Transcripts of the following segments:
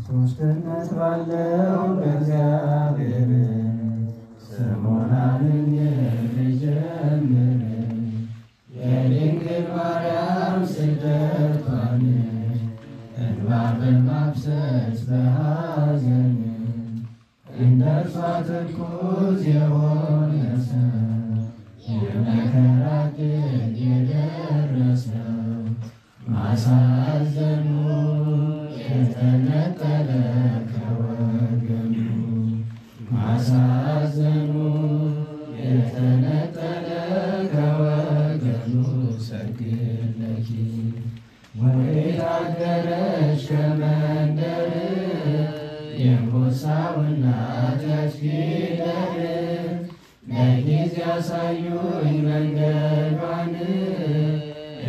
ሦስትነት ባለው በእግዚአብሔር ስሙን አምኜ ልጀምር የድንግል ማርያም ስደቷን እንባ በማፍሰስ በሐዘን እንደ እርሷ ትኩስ የሆነ ሰው የመከራ ቀን የደረሰው ማሳዘኑ የተነጠለ ከወገኑ ማሳዘኑ የተነጠለ ከወገኑ ሰግድለኪ ወዴት አደረሽ ከመንደር የእንቦሳውና እናት ፊደል ለጊዜ ያሳዩኝ መንገዷን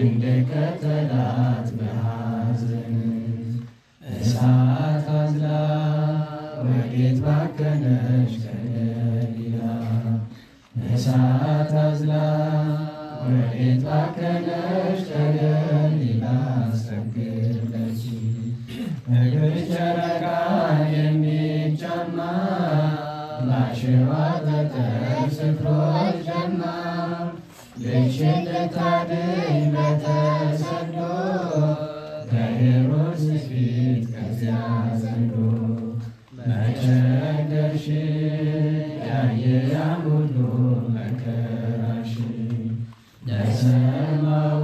እንድከተላት በሐዘን እሳት አዝላ ወዴት ባከነች ከገሊላ እሳት አዝላ ወዴት ባከነች ከገሊላ ሰግድለኪ እግር ጨረቃ የሚጫማ በአሸዋ ጠጠር ስትሮጥ ጀማ ልጅሽን ልታድኝ በተሰዶ ከሄሮድስ ፊት ከዚያ ዘንዶ መቸገርሽ ያየ ያን ሁሉ መከራሽ ለሰማው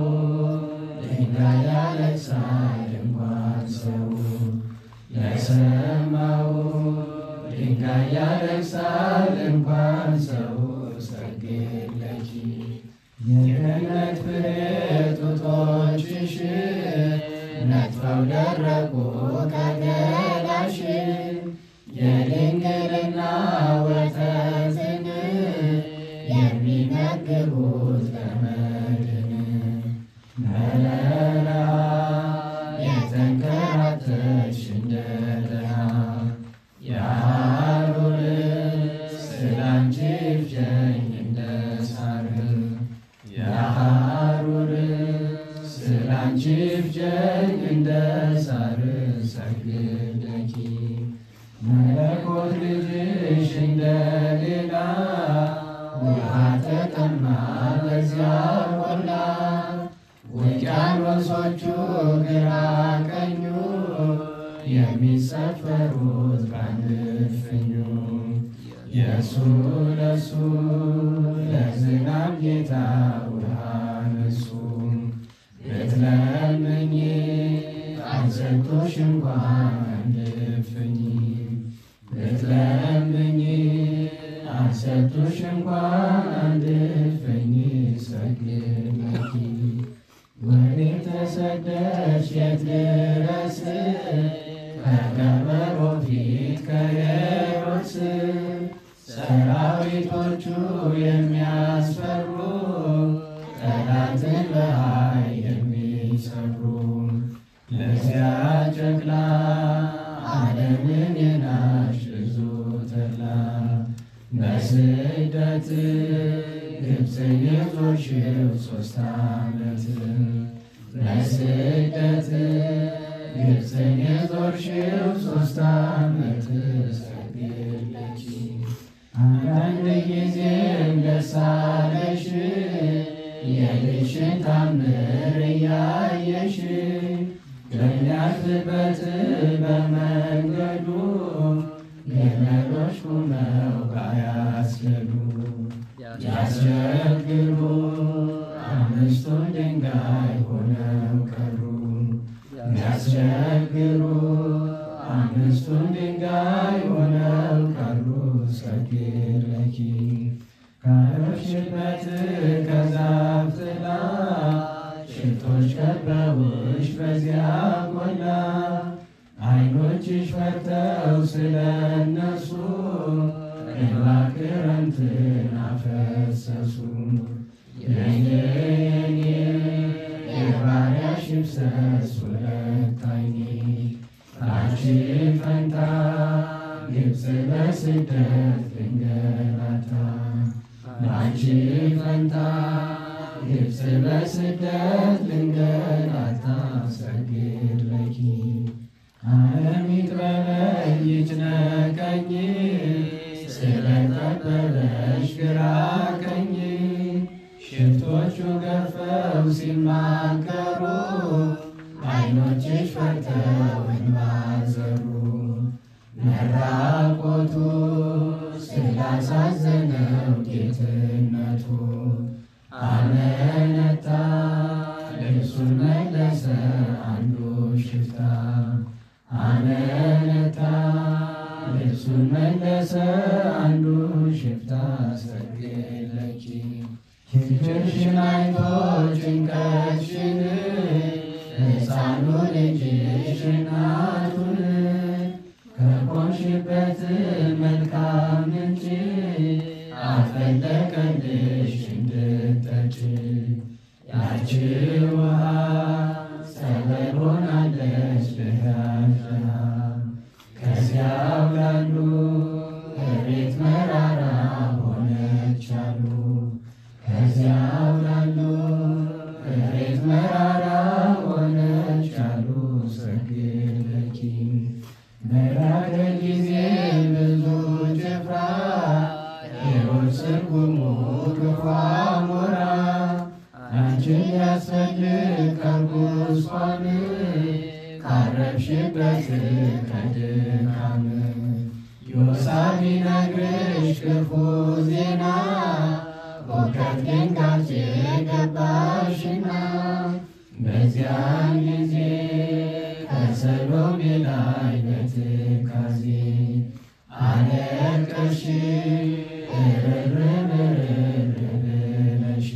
ድንጋይ ያለቅሳል እንኳን ሰው ለሰማው ድንጋይ ያለቅሳል እንኳን ሰው ሰግድለኪ የገነት ፍሬ ጡቶችሽ ነጥፈው ደረቁ ከገላሽ የድንግልና ወተትን የሚመግቡት ለመድን በበረሃ የተንከራተትሽ እንደ ድሃ የሐሩር ስላንቺ ይፍጀኝ እንደ ሳር የሐሩር ስላንቺ ይፍጀኝ እንደ ሳር ሰግድለኪ መለኮት ልጅሽ እንደሌላ ውሃ ተጠማ በዚያ ቆላ ውቅያኖሶቹ ግራ ቀኙ የሚሰፈሩት በአንድ እፍኙ የእሱ ለእሱ ለዝናብ ጌታ ውሃ ነሱ ብትለምኚ አልሰጡሽ እንኳን አንድ እፍኝ ብትለምኚ አልሰጡሽ እንኳን አንድ እፍኝ ሰግድለኪ ወዴት ተሰደሽ የት ድረስ ከቀበሮ ፊት ከሄሮድስ ሰራዊቶቹ የሚያስፈሩ ጠላትን በኃይል የሚሰብሩ ለዚያ ጨቅላ ዓለምን የናሽ ብዙ ተድላ በስደት ግብፅን የዞርሽው 3 ዓመት በስደት ግብፅን የዞርሽው 3 ዓመት ሰግድለኪ አንዳንድ ጊዜም ደስ አለሽ የልጅሽን ታምር እያየሽ በሚያልፍበት በመንገዱ ግመሎች ቁመው ባያስገዱ ያስቸግሩ 5ቱን ድንጋይ ሆነው ቀሩ ያስቸግሩ 5ቱን ድንጋይ ሆነው ቀሩ ሰግድለኪ ካረፍሽበት ከዛፍ ጥላ ሽቶች ከበውሽ በዚያ ቆላ ዓይኖችሽ ፈርተው ስለነሱ እንባ ክረምትን አፈሰሱ የኔ የባሪያሽ ይፍሰስ 2 ዓይኔ አንቺ ፈንታ ግብፅ በስደት ልንገላታ አንቺ ፈንታ ግብፅ በስደት ልንገላታ ሰግድለኪ አሚት በለኝ ይጭነቀኝ ስለጠበበሽ ግራ ቀኝ ሽፍቶቹ ገፈው ሲማከሩ ዓይኖችሽ ፈርተው እንባ ዘሩ መራቆቱ ስላሳዘነው ጌትነቱ አመነታ ልብሱን መለሰ አንዱ ሽፍታ አመነታ ልብሱን መለሰ አንዱ ሽፍታ ሰገደለኪ ችግርሽን አይቶ ጭንቀትሽን ሕፃኑ ልጅሽ እናቱን ከቆምሽበት መልካም ምንጭ አፈለቀልሽ እንድትጠጪ ያቺ ውሃ ጸበል ሆናለች ለሕያዋን ከዚያው ላሉ እሬት መራራ ሆነች አሉ ከዚያው ላሉ እሬት መራራ ሆነች አሉ ሰግደለኪ በራቀ ጊዜ ብዙ ጭፍራ ሄሮድስ ርጉሙ ክፉ አሞራ አንቺን ሊያስፈልግ ከርጉስቋም ካረፍሽበት ከድካም ዮሳብ ቢነግርሽ ክፉ ዜና ሁከት ድንጋጤ ገባሽና በዚያን ጊዜ ከሰሎሜ ላይ በትካዜ አለቀሽ እርር ብለሽ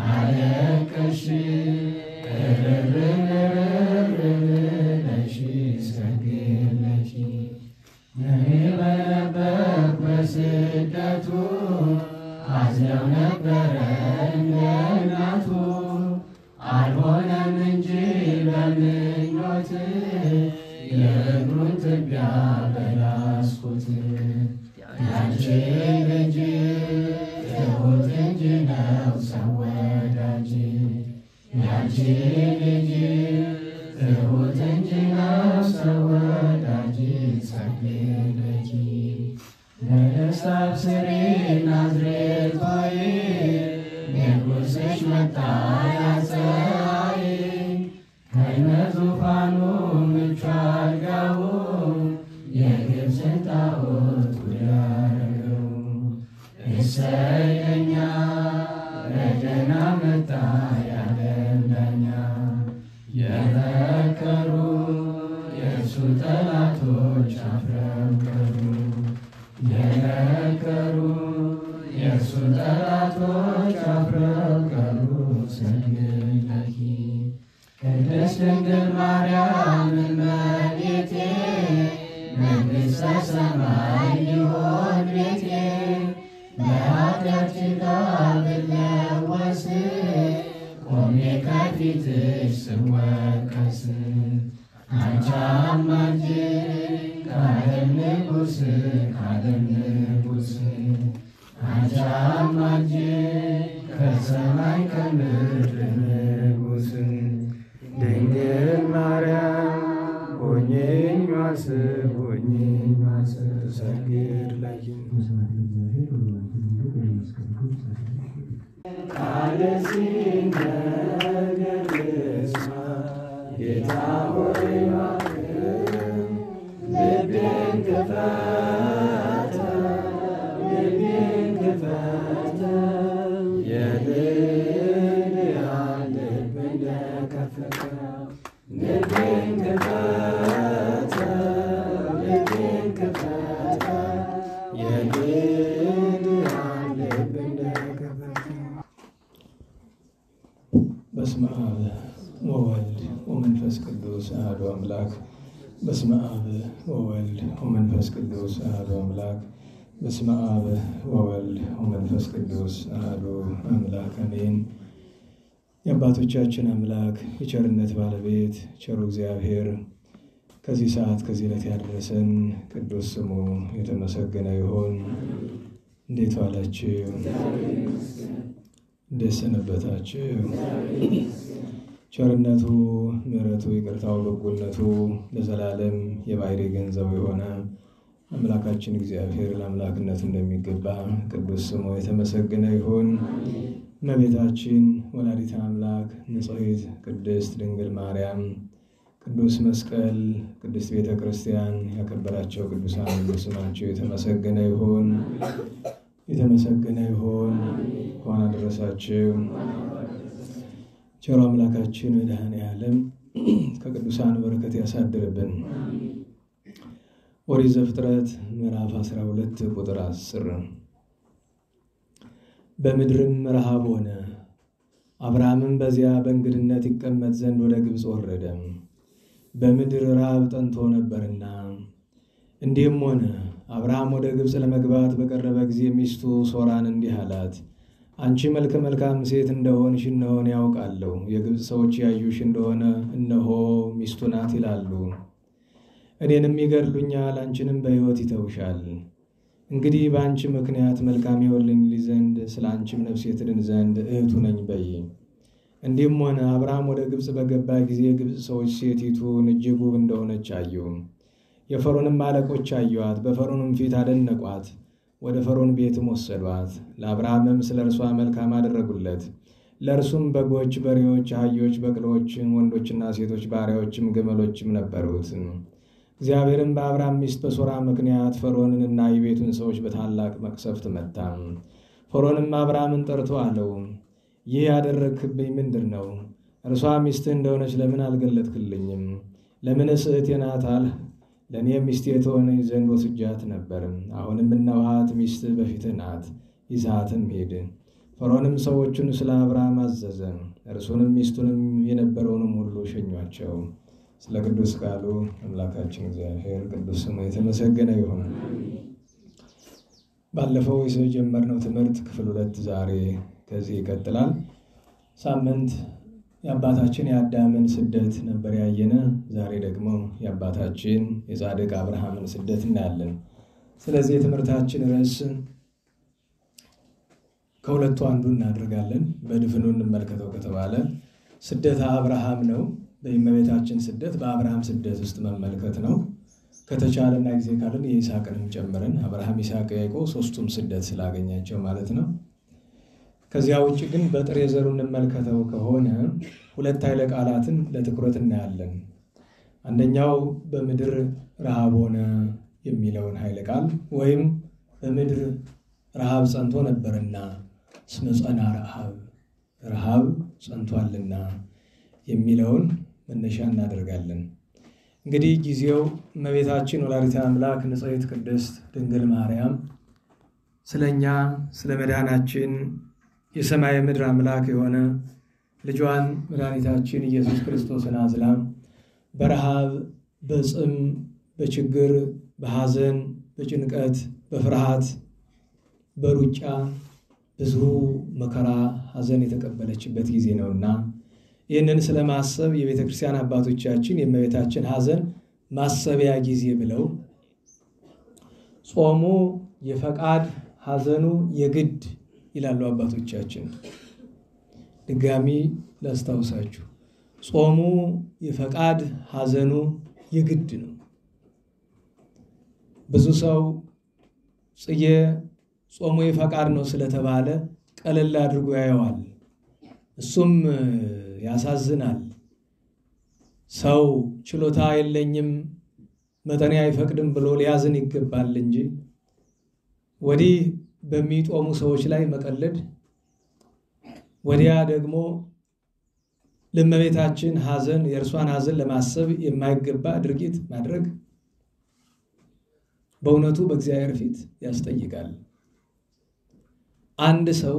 አለቀሽ እርር ብለሽ ሰግደለኪ እኔ በነበርኩ በስደቱ አዝነው ነበረ እንደ እናቱ አልሆነም እንጂ በምኞት የእግሩን ትቢያ በላስኩት ያንቺ ልጅ ትሁት እንጂ ነው ሰው ወዳጅ ያንቺ ልጅ ትሁት እንጂ ነው ሰው ወዳጅ ሰግደለኪ ለደስታ አብስሪ ናዝሬት ሆይ ንጉሥሽ መጣ ያፀሐይ ከነዙፋኑ ምቹ አልጋው የግብፅን ጣዖት ያረገው እሰይ ለኛ በደህና መጣ ያለን ዳኛ የመከሩ የእርሱ ጠላቶች አፍረው ቀሩ የመከሩ የእርሱ ጠላቶች አፍረው ቀሩ ሰግደለኪ ቅድስት ድንግል ማርያም እመቤቴ መንግሥተ ሰማይ ይሆን ቤቴ በኃጢአት ጭቃ ብለወስ ቆሜ ከፊትሽ ስወቀስ አንቺ አማልጅኝ ከዓለም ንጉሥ ከዓለም ንጉሥ አንቺ አማልጅኝ ከሰማይ ከምድር ንጉሥ ድንግል ማርያም ሆኜኝ ዋስብ ሆኜኝ ዋስብ ሰግደለኪ ቃል ሲነገር ልስማ ጌታ ሆይ እባክህ ልቤን ክፈተው ልቤን ክፈተው የልልያን ልብ እንደከፈተው ልቤን ክፈተው ልቤን ክፈተው የልልያን ልብ እንደከፈተው። በስመ አብ ወወልድ ወመንፈስ ቅዱስ አሐዱ አምላክ። በስመ አብ ወወልድ ወመንፈስ ቅዱስ አሐዱ አምላክ። በስመ አብ ወወልድ ወመንፈስ ቅዱስ አሐዱ አምላክ አሜን። የአባቶቻችን አምላክ የቸርነት ባለቤት ቸሩ እግዚአብሔር ከዚህ ሰዓት ከዚህ ዕለት ያደረሰን ቅዱስ ስሙ የተመሰገነ ይሁን። እንዴት ዋላችሁ? እንዴት ሰነበታችሁ? ቸርነቱ ምሕረቱ ይቅርታው በጎነቱ ለዘላለም የባሕርይ ገንዘቡ የሆነ አምላካችን እግዚአብሔር ለአምላክነቱ እንደሚገባ ቅዱስ ስሙ የተመሰገነ ይሁን። እመቤታችን ወላዲተ አምላክ ንጽሕት ቅድስት ድንግል ማርያም ቅዱስ መስቀል ቅድስት ቤተ ክርስቲያን ያከበራቸው ቅዱሳን ሁሉ ስማቸው የተመሰገነ ይሁን። የተመሰገነ ይሁን። እንኳን አደረሳችሁ። ቸሩ አምላካችን መድኃኔዓለም ከቅዱሳን በረከት ያሳድርብን። ኦሪት ዘፍጥረት ምዕራፍ 12 ቁጥር 10 በምድርም ረሃብ ሆነ፣ አብርሃምም በዚያ በእንግድነት ይቀመጥ ዘንድ ወደ ግብፅ ወረደ፣ በምድር ረሃብ ጠንቶ ነበርና። እንዲህም ሆነ አብርሃም ወደ ግብፅ ለመግባት በቀረበ ጊዜ ሚስቱ ሶራን እንዲህ አላት፣ አንቺ መልከ መልካም ሴት እንደሆንሽ እነሆን ያውቃለሁ። የግብፅ ሰዎች ያዩሽ እንደሆነ እነሆ ሚስቱ ናት ይላሉ። እኔንም ይገድሉኛል፣ አንቺንም በሕይወት ይተውሻል። እንግዲህ በአንቺ ምክንያት መልካም ይሆንልኝ ዘንድ ስለ አንቺም ነፍሴ ትድን ዘንድ እህቱ ነኝ በይ። እንዲህም ሆነ አብርሃም ወደ ግብፅ በገባ ጊዜ የግብፅ ሰዎች ሴቲቱን እጅግ ውብ እንደሆነች አዩ። የፈርዖንም አለቆች አዩአት፣ በፈርዖንም ፊት አደነቋት። ወደ ፈርዖን ቤትም ወሰዷት። ለአብርሃምም ስለ እርሷ መልካም አደረጉለት። ለእርሱም በጎች፣ በሬዎች፣ አህዮች፣ በቅሎች፣ ወንዶችና ሴቶች ባሪያዎችም ግመሎችም ነበሩት። እግዚአብሔርም በአብርሃም ሚስት በሶራ ምክንያት ፈርዖንንና የቤቱን ሰዎች በታላቅ መቅሰፍት መታ። ፈርዖንም አብርሃምን ጠርቶ አለው፣ ይህ ያደረግክብኝ ምንድር ነው? እርሷ ሚስትህ እንደሆነች ለምን አልገለጥክልኝም? ለምንስ እህቴ ናት አልህ? ለእኔ ሚስቴ ትሆነኝ ዘንድ ወስጃት ነበር። አሁንም እነኋት ሚስትህ በፊትህ ናት፣ ይዘሃትም ሂድ። ፈርዖንም ሰዎቹን ስለ አብርሃም አዘዘ። እርሱንም ሚስቱንም የነበረውንም ሁሉ ሸኟቸው። ስለ ቅዱስ ቃሉ አምላካችን እግዚአብሔር ቅዱስ ስሙ የተመሰገነ ይሁን። ባለፈው የጀመርነው ትምህርት ክፍል 2 ዛሬ ከዚህ ይቀጥላል። ሳምንት የአባታችን የአዳምን ስደት ነበር ያየነ። ዛሬ ደግሞ የአባታችን የጻድቅ አብርሃምን ስደት እናያለን። ስለዚህ የትምህርታችን ርዕስ ከሁለቱ አንዱ እናደርጋለን። በድፍኑ እንመልከተው ከተባለ ስደተ አብርሃም ነው። በእመቤታችን ስደት በአብርሃም ስደት ውስጥ መመልከት ነው። ከተቻለና ጊዜ ካለን የይስሐቅንም ጨምረን አብርሃም፣ ይስሐቅ፣ ያዕቆብ ሶስቱም ስደት ስላገኛቸው ማለት ነው። ከዚያ ውጭ ግን በጥሬ ዘሩ እንመልከተው ከሆነ 2 ኃይለ ቃላትን ለትኩረት እናያለን። አንደኛው በምድር ረሃብ ሆነ የሚለውን ኃይለ ቃል ወይም በምድር ረሃብ ጸንቶ ነበርና እስመ ጸና ረሃብ ጸንቷልና የሚለውን መነሻ እናደርጋለን። እንግዲህ ጊዜው እመቤታችን ወላዲተ አምላክ ንጽሕት ቅድስት ድንግል ማርያም ስለኛ ስለ መድኃናችን የሰማይ ምድር አምላክ የሆነ ልጇን መድኃኒታችን ኢየሱስ ክርስቶስን አዝላ በረሃብ፣ በጽም፣ በችግር፣ በሐዘን፣ በጭንቀት፣ በፍርሃት፣ በሩጫ ብዙ መከራ ሐዘን የተቀበለችበት ጊዜ ነውና ይህንን ስለማሰብ የቤተ ክርስቲያን አባቶቻችን የእመቤታችን ሐዘን ማሰቢያ ጊዜ ብለው ጾሙ የፈቃድ ሐዘኑ የግድ ይላሉ አባቶቻችን። ድጋሚ ላስታውሳችሁ፣ ጾሙ የፈቃድ ሐዘኑ የግድ ነው። ብዙ ሰው ጽጌ ጾሙ የፈቃድ ነው ስለተባለ ቀለል አድርጎ ያየዋል። እሱም ያሳዝናል። ሰው ችሎታ የለኝም መጠኔ አይፈቅድም ብሎ ሊያዝን ይገባል እንጂ ወዲህ በሚጦሙ ሰዎች ላይ መቀለድ፣ ወዲያ ደግሞ ለእመቤታችን ሐዘን የእርሷን ሐዘን ለማሰብ የማይገባ ድርጊት ማድረግ በእውነቱ በእግዚአብሔር ፊት ያስጠይቃል። አንድ ሰው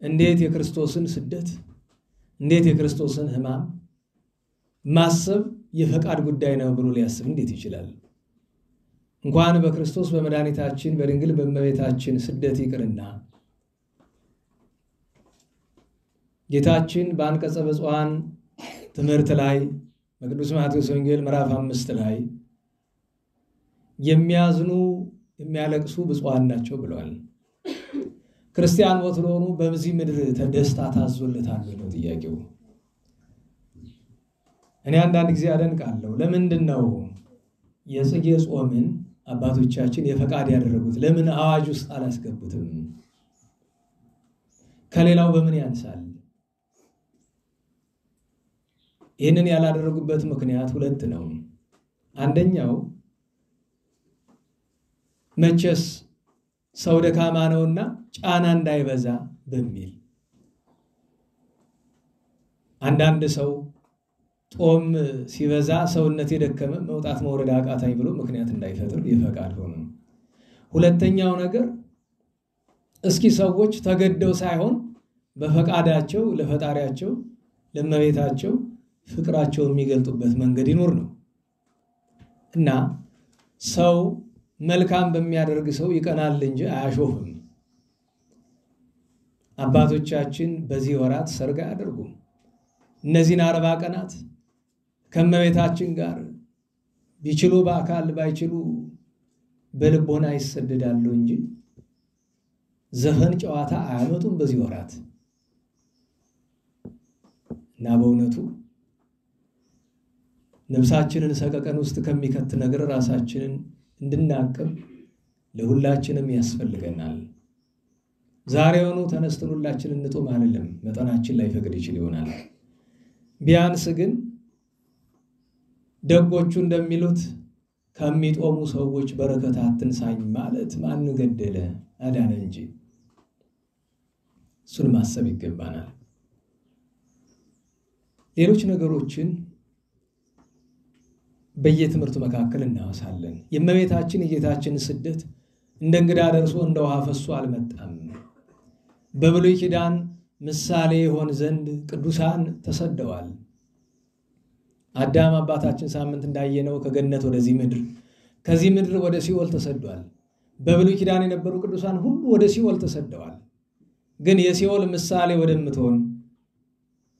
እንዴት የክርስቶስን ስደት እንዴት የክርስቶስን ሕማም ማሰብ የፈቃድ ጉዳይ ነው ብሎ ሊያስብ እንዴት ይችላል? እንኳን በክርስቶስ በመድኃኒታችን በድንግል በእመቤታችን ስደት ይቅርና ጌታችን በአንቀጸ ብፁዓን ትምህርት ላይ በቅዱስ ማቴዎስ ወንጌል ምዕራፍ 5 ላይ የሚያዝኑ የሚያለቅሱ ብፁዓን ናቸው ብለዋል። ክርስቲያን ወትሮኑ በዚህ ምድር ተደስታ ታዞለታል ነው ጥያቄው። እኔ አንዳንድ ጊዜ አደንቃለሁ። ለምንድነው የጽጌ ጾምን አባቶቻችን የፈቃድ ያደረጉት? ለምን አዋጅ ውስጥ አላስገቡትም? ከሌላው በምን ያንሳል? ይህንን ያላደረጉበት ምክንያት ሁለት ነው። አንደኛው መቼስ ሰው ደካማ ነውና ጫና እንዳይበዛ በሚል አንዳንድ ሰው ጦም ሲበዛ ሰውነት የደከመ መውጣት መውረድ አቃታኝ ብሎ ምክንያት እንዳይፈጥር የፈቃድ ሆኖ። ሁለተኛው ነገር እስኪ ሰዎች ተገደው ሳይሆን በፈቃዳቸው ለፈጣሪያቸው ለእመቤታቸው ፍቅራቸው የሚገልጡበት መንገድ ይኖር ነው እና ሰው መልካም በሚያደርግ ሰው ይቀናል እንጂ አያሾፍም። አባቶቻችን በዚህ ወራት ሰርግ አያደርጉም። እነዚህን 40 ቀናት ከእመቤታችን ጋር ቢችሉ በአካል ባይችሉ በልቦና ይሰደዳሉ እንጂ ዘፈን ጨዋታ አያመጡም በዚህ ወራት እና በእውነቱ ነፍሳችንን ሰቀቀን ውስጥ ከሚከት ነገር ራሳችንን እንድናቅም ለሁላችንም ያስፈልገናል። ዛሬውኑ ተነስተን ሁላችንን እንጦም አይደለም፣ መጠናችን ላይ ፈቅድ ይችል ይሆናል። ቢያንስ ግን ደጎቹ እንደሚሉት ከሚጦሙ ሰዎች በረከት አትንሳኝ ማለት ማን ገደለ አዳነ እንጂ እሱን ማሰብ ይገባናል። ሌሎች ነገሮችን በየትምህርቱ መካከል እናወሳለን። የእመቤታችን የጌታችን ስደት እንደ እንግዳ ደርሶ እንደ ውሃ ፈሶ አልመጣም። በብሉይ ኪዳን ምሳሌ ይሆን ዘንድ ቅዱሳን ተሰደዋል። አዳም አባታችን ሳምንት እንዳየነው ከገነት ወደዚህ ምድር ከዚህ ምድር ወደ ሲኦል ተሰዷል። በብሉይ ኪዳን የነበሩ ቅዱሳን ሁሉ ወደ ሲኦል ተሰደዋል። ግን የሲኦል ምሳሌ ወደምትሆን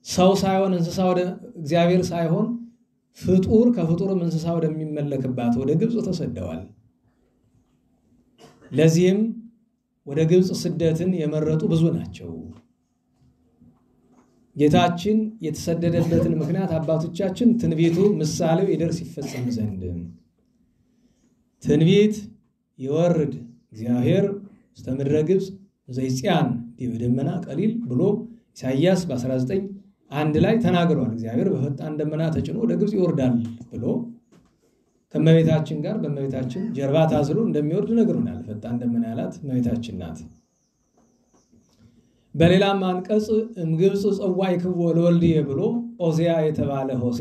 ሰው ሳይሆን እንስሳ ወደ እግዚአብሔር ሳይሆን ፍጡር ከፍጡርም እንስሳ ወደሚመለክባት ወደ ግብጽ ተሰደዋል። ለዚህም ወደ ግብጽ ስደትን የመረጡ ብዙ ናቸው። ጌታችን የተሰደደበትን ምክንያት አባቶቻችን ትንቢቱ ምሳሌው ይደርስ ይፈጸም ዘንድ ትንቢት ይወርድ እግዚአብሔር ውስተ ምድረ ግብጽ ዘይጽያን ዲበደመና ቀሊል ብሎ ኢሳይያስ በ19:1 ላይ ተናግሯል። እግዚአብሔር በፈጣን ደመና ተጭኖ ወደ ግብጽ ይወርዳል ብሎ ከመቤታችን ጋር በመቤታችን ጀርባ ታዝሎ እንደሚወርድ ነግሮናል። ፈጣን ደመና ያላት መቤታችን ናት። በሌላም አንቀጽ እምግብጽ ጸዋዕክዎ ለወልድየ ብሎ ኦዚያ የተባለ ሆሴ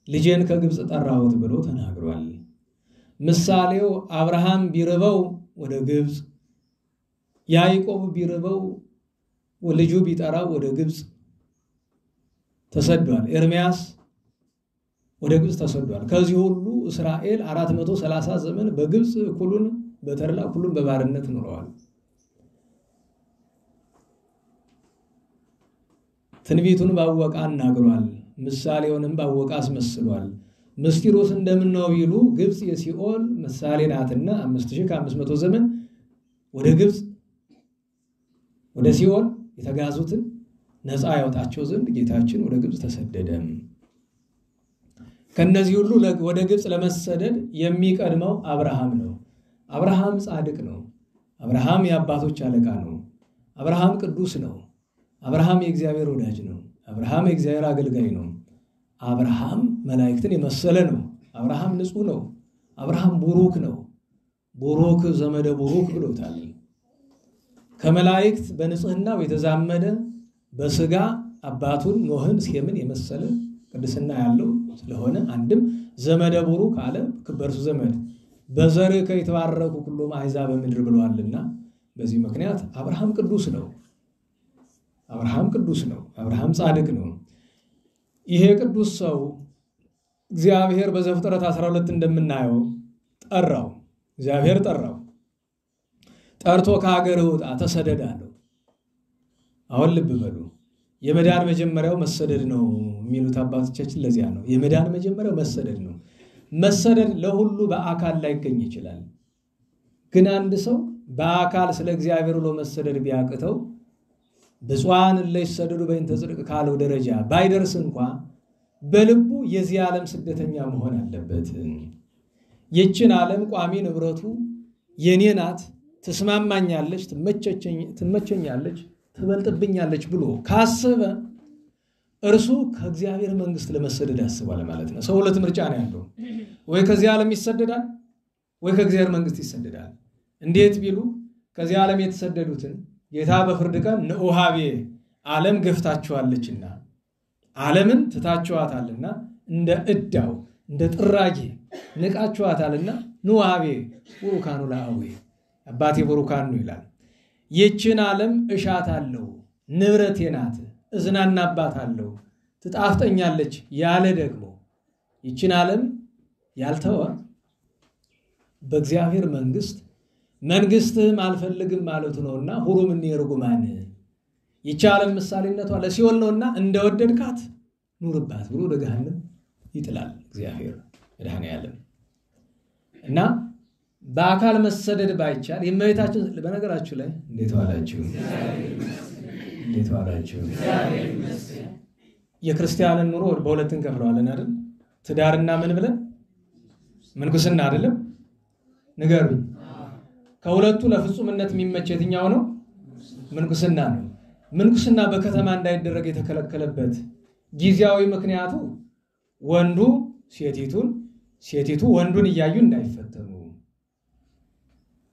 ልጄን ከግብጽ ጠራሁት ብሎ ተናግሯል። ምሳሌው አብርሃም ቢርበው ወደ ግብጽ፣ ያዕቆብ ቢርበው ልጁ ቢጠራው ወደ ግብጽ ተሰዷል። ኤርምያስ ወደ ግብጽ ተሰዷል። ከዚህ ሁሉ እስራኤል 430 ዘመን በግብጽ ሁሉን በተድላ ሁሉን በባርነት ኖረዋል። ትንቢቱን ባወቃ አናግሯል። ምሳሌውንም ባወቃ አስመስሏል። ምስጢሩስ እንደምነው ቢሉ ግብጽ የሲኦል ምሳሌ ናትና 5500 ዘመን ወደ ግብጽ ወደ ሲኦል የተጋዙትን ነፃ ያወጣቸው ዘንድ ጌታችን ወደ ግብጽ ተሰደደ። ከነዚህ ሁሉ ወደ ግብጽ ለመሰደድ የሚቀድመው አብርሃም ነው። አብርሃም ጻድቅ ነው። አብርሃም የአባቶች አለቃ ነው። አብርሃም ቅዱስ ነው። አብርሃም የእግዚአብሔር ወዳጅ ነው። አብርሃም የእግዚአብሔር አገልጋይ ነው። አብርሃም መላእክትን የመሰለ ነው። አብርሃም ንጹህ ነው። አብርሃም ቡሩክ ነው። ቡሩክ ዘመደ ቡሩክ ብሎታል። ከመላእክት በንጽህናው የተዛመደ በስጋ አባቱን ኖህን ሴምን የመሰለ ቅድስና ያለው ስለሆነ አንድም ዘመደ ቡሩክ አለ ከበርሱ ዘመድ በዘርህ የተባረኩ ሁሉም አሕዛብ በምድር ብለዋልና በዚህ ምክንያት አብርሃም ቅዱስ ነው። አብርሃም ቅዱስ ነው። አብርሃም ጻድቅ ነው። ይሄ ቅዱስ ሰው እግዚአብሔር በዘፍጥረት 12 እንደምናየው ጠራው። እግዚአብሔር ጠራው። ጠርቶ ከሀገር ውጣ ተሰደድ አለው። አሁን ልብ በሉ። የመዳን መጀመሪያው መሰደድ ነው የሚሉት አባቶቻችን ለዚያ ነው። የመዳን መጀመሪያው መሰደድ ነው። መሰደድ ለሁሉ በአካል ላይ ይገኝ ይችላል። ግን አንድ ሰው በአካል ስለ እግዚአብሔር ብሎ መሰደድ ቢያቅተው ብፁዓን እለ ይሰደዱ በእንተ ጽድቅ ካለው ደረጃ ባይደርስ እንኳን በልቡ የዚህ ዓለም ስደተኛ መሆን አለበት። የችን ዓለም ቋሚ ንብረቱ የኔ ናት፣ ትስማማኛለች፣ ትመቸኛለች፣ ትበልጥብኛለች ብሎ ካሰበ እርሱ ከእግዚአብሔር መንግስት ለመሰደድ ያስባል ማለት ነው። ሰው ሁለት ምርጫ ነው ያለው። ወይ ከዚህ ዓለም ይሰደዳል ወይ ከእግዚአብሔር መንግስት ይሰደዳል። እንዴት ቢሉ ከዚህ ዓለም የተሰደዱትን ጌታ በፍርድ ቀን ንዑሃቤ ዓለም ገፍታችኋለችና ዓለምን ትታችኋታልና እንደ ዕዳው እንደ ጥራጌ ንቃችኋታልና ንዑሃቤ ቡሩካኑ ለአዌ አባቴ ቡሩካን ነው ይላል። ይችን ዓለም እሻታለሁ፣ ንብረቴ ናት፣ እዝናናባታለሁ፣ ትጣፍጠኛለች ያለ ደግሞ ይችን ዓለም ያልተወ በእግዚአብሔር መንግስትህም አልፈልግም ማለቱ ነውና ሁሩም እንየርጉማን ይች ዓለም ምሳሌነቷ ለሲኦል ነውና እንደወደድካት ኑርባት ብሎ ወደ ገሃነም ይጥላል እግዚአብሔር መድኃኔዓለም። እና በአካል መሰደድ ባይቻል የእመቤታችን በነገራችሁ ላይ እንዴት ዋላችሁ? የክርስቲያንን ኑሮ በሁለት እንከፍለዋለን አይደል? ትዳርና ምን ብለን ምንኩስና አይደለም? ንገሩኝ። ከሁለቱ ለፍጹምነት የሚመች የትኛው ነው? ምንኩስና ነው። ምንኩስና በከተማ እንዳይደረግ የተከለከለበት ጊዜያዊ ምክንያቱ ወንዱ ሴቲቱን፣ ሴቲቱ ወንዱን እያዩ እንዳይፈተኑ፣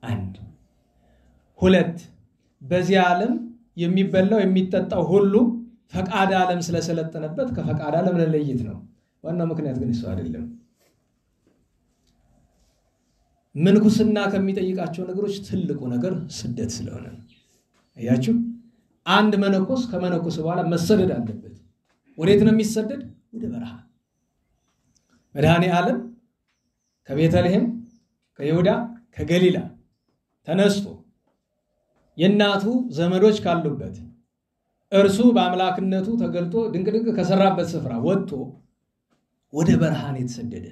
አንድ። ሁለት፣ በዚህ ዓለም የሚበላው የሚጠጣው ሁሉ ፈቃድ ዓለም ስለሰለጠነበት ከፈቃድ ዓለም ለለይት ነው። ዋናው ምክንያት ግን እሱ አይደለም። ምንኩስና ከሚጠይቃቸው ነገሮች ትልቁ ነገር ስደት ስለሆነ አያችሁ። አንድ መነኮስ ከመነኮስ በኋላ መሰደድ አለበት። ወዴት ነው የሚሰደድ? ወደ በረሃ። መድኃኔዓለም ከቤተልሔም ከይሁዳ ከገሊላ ተነስቶ የእናቱ ዘመዶች ካሉበት እርሱ በአምላክነቱ ተገልጦ ድንቅ ከሰራበት ስፍራ ወጥቶ ወደ በረሃን የተሰደደ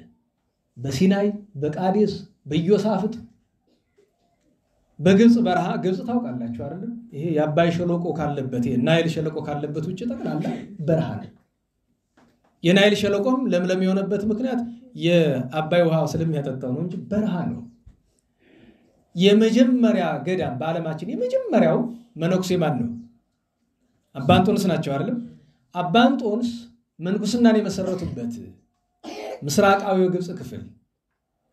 በሲናይ በቃዴስ በዮሳፍጥ በግብጽ በረሃ ግብጽ ታውቃላችሁ አይደል? ይሄ የአባይ ሸለቆ ካለበት ናይል ሸለቆ ካለበት ውጭ ጠቅላላ በረሃ ነው። የናይል ሸለቆም ለምለም የሆነበት ምክንያት የአባይ ውሃ ስለሚያጠጣው ነው እንጂ በረሃ ነው። የመጀመሪያ ገዳም በዓለማችን የመጀመሪያው መነኩሴ ማን ነው? አባ እንጦንስ ናቸው አይደል? አባ እንጦንስ ምንኩስናን የመሰረቱበት ምስራቃዊው ግብጽ ክፍል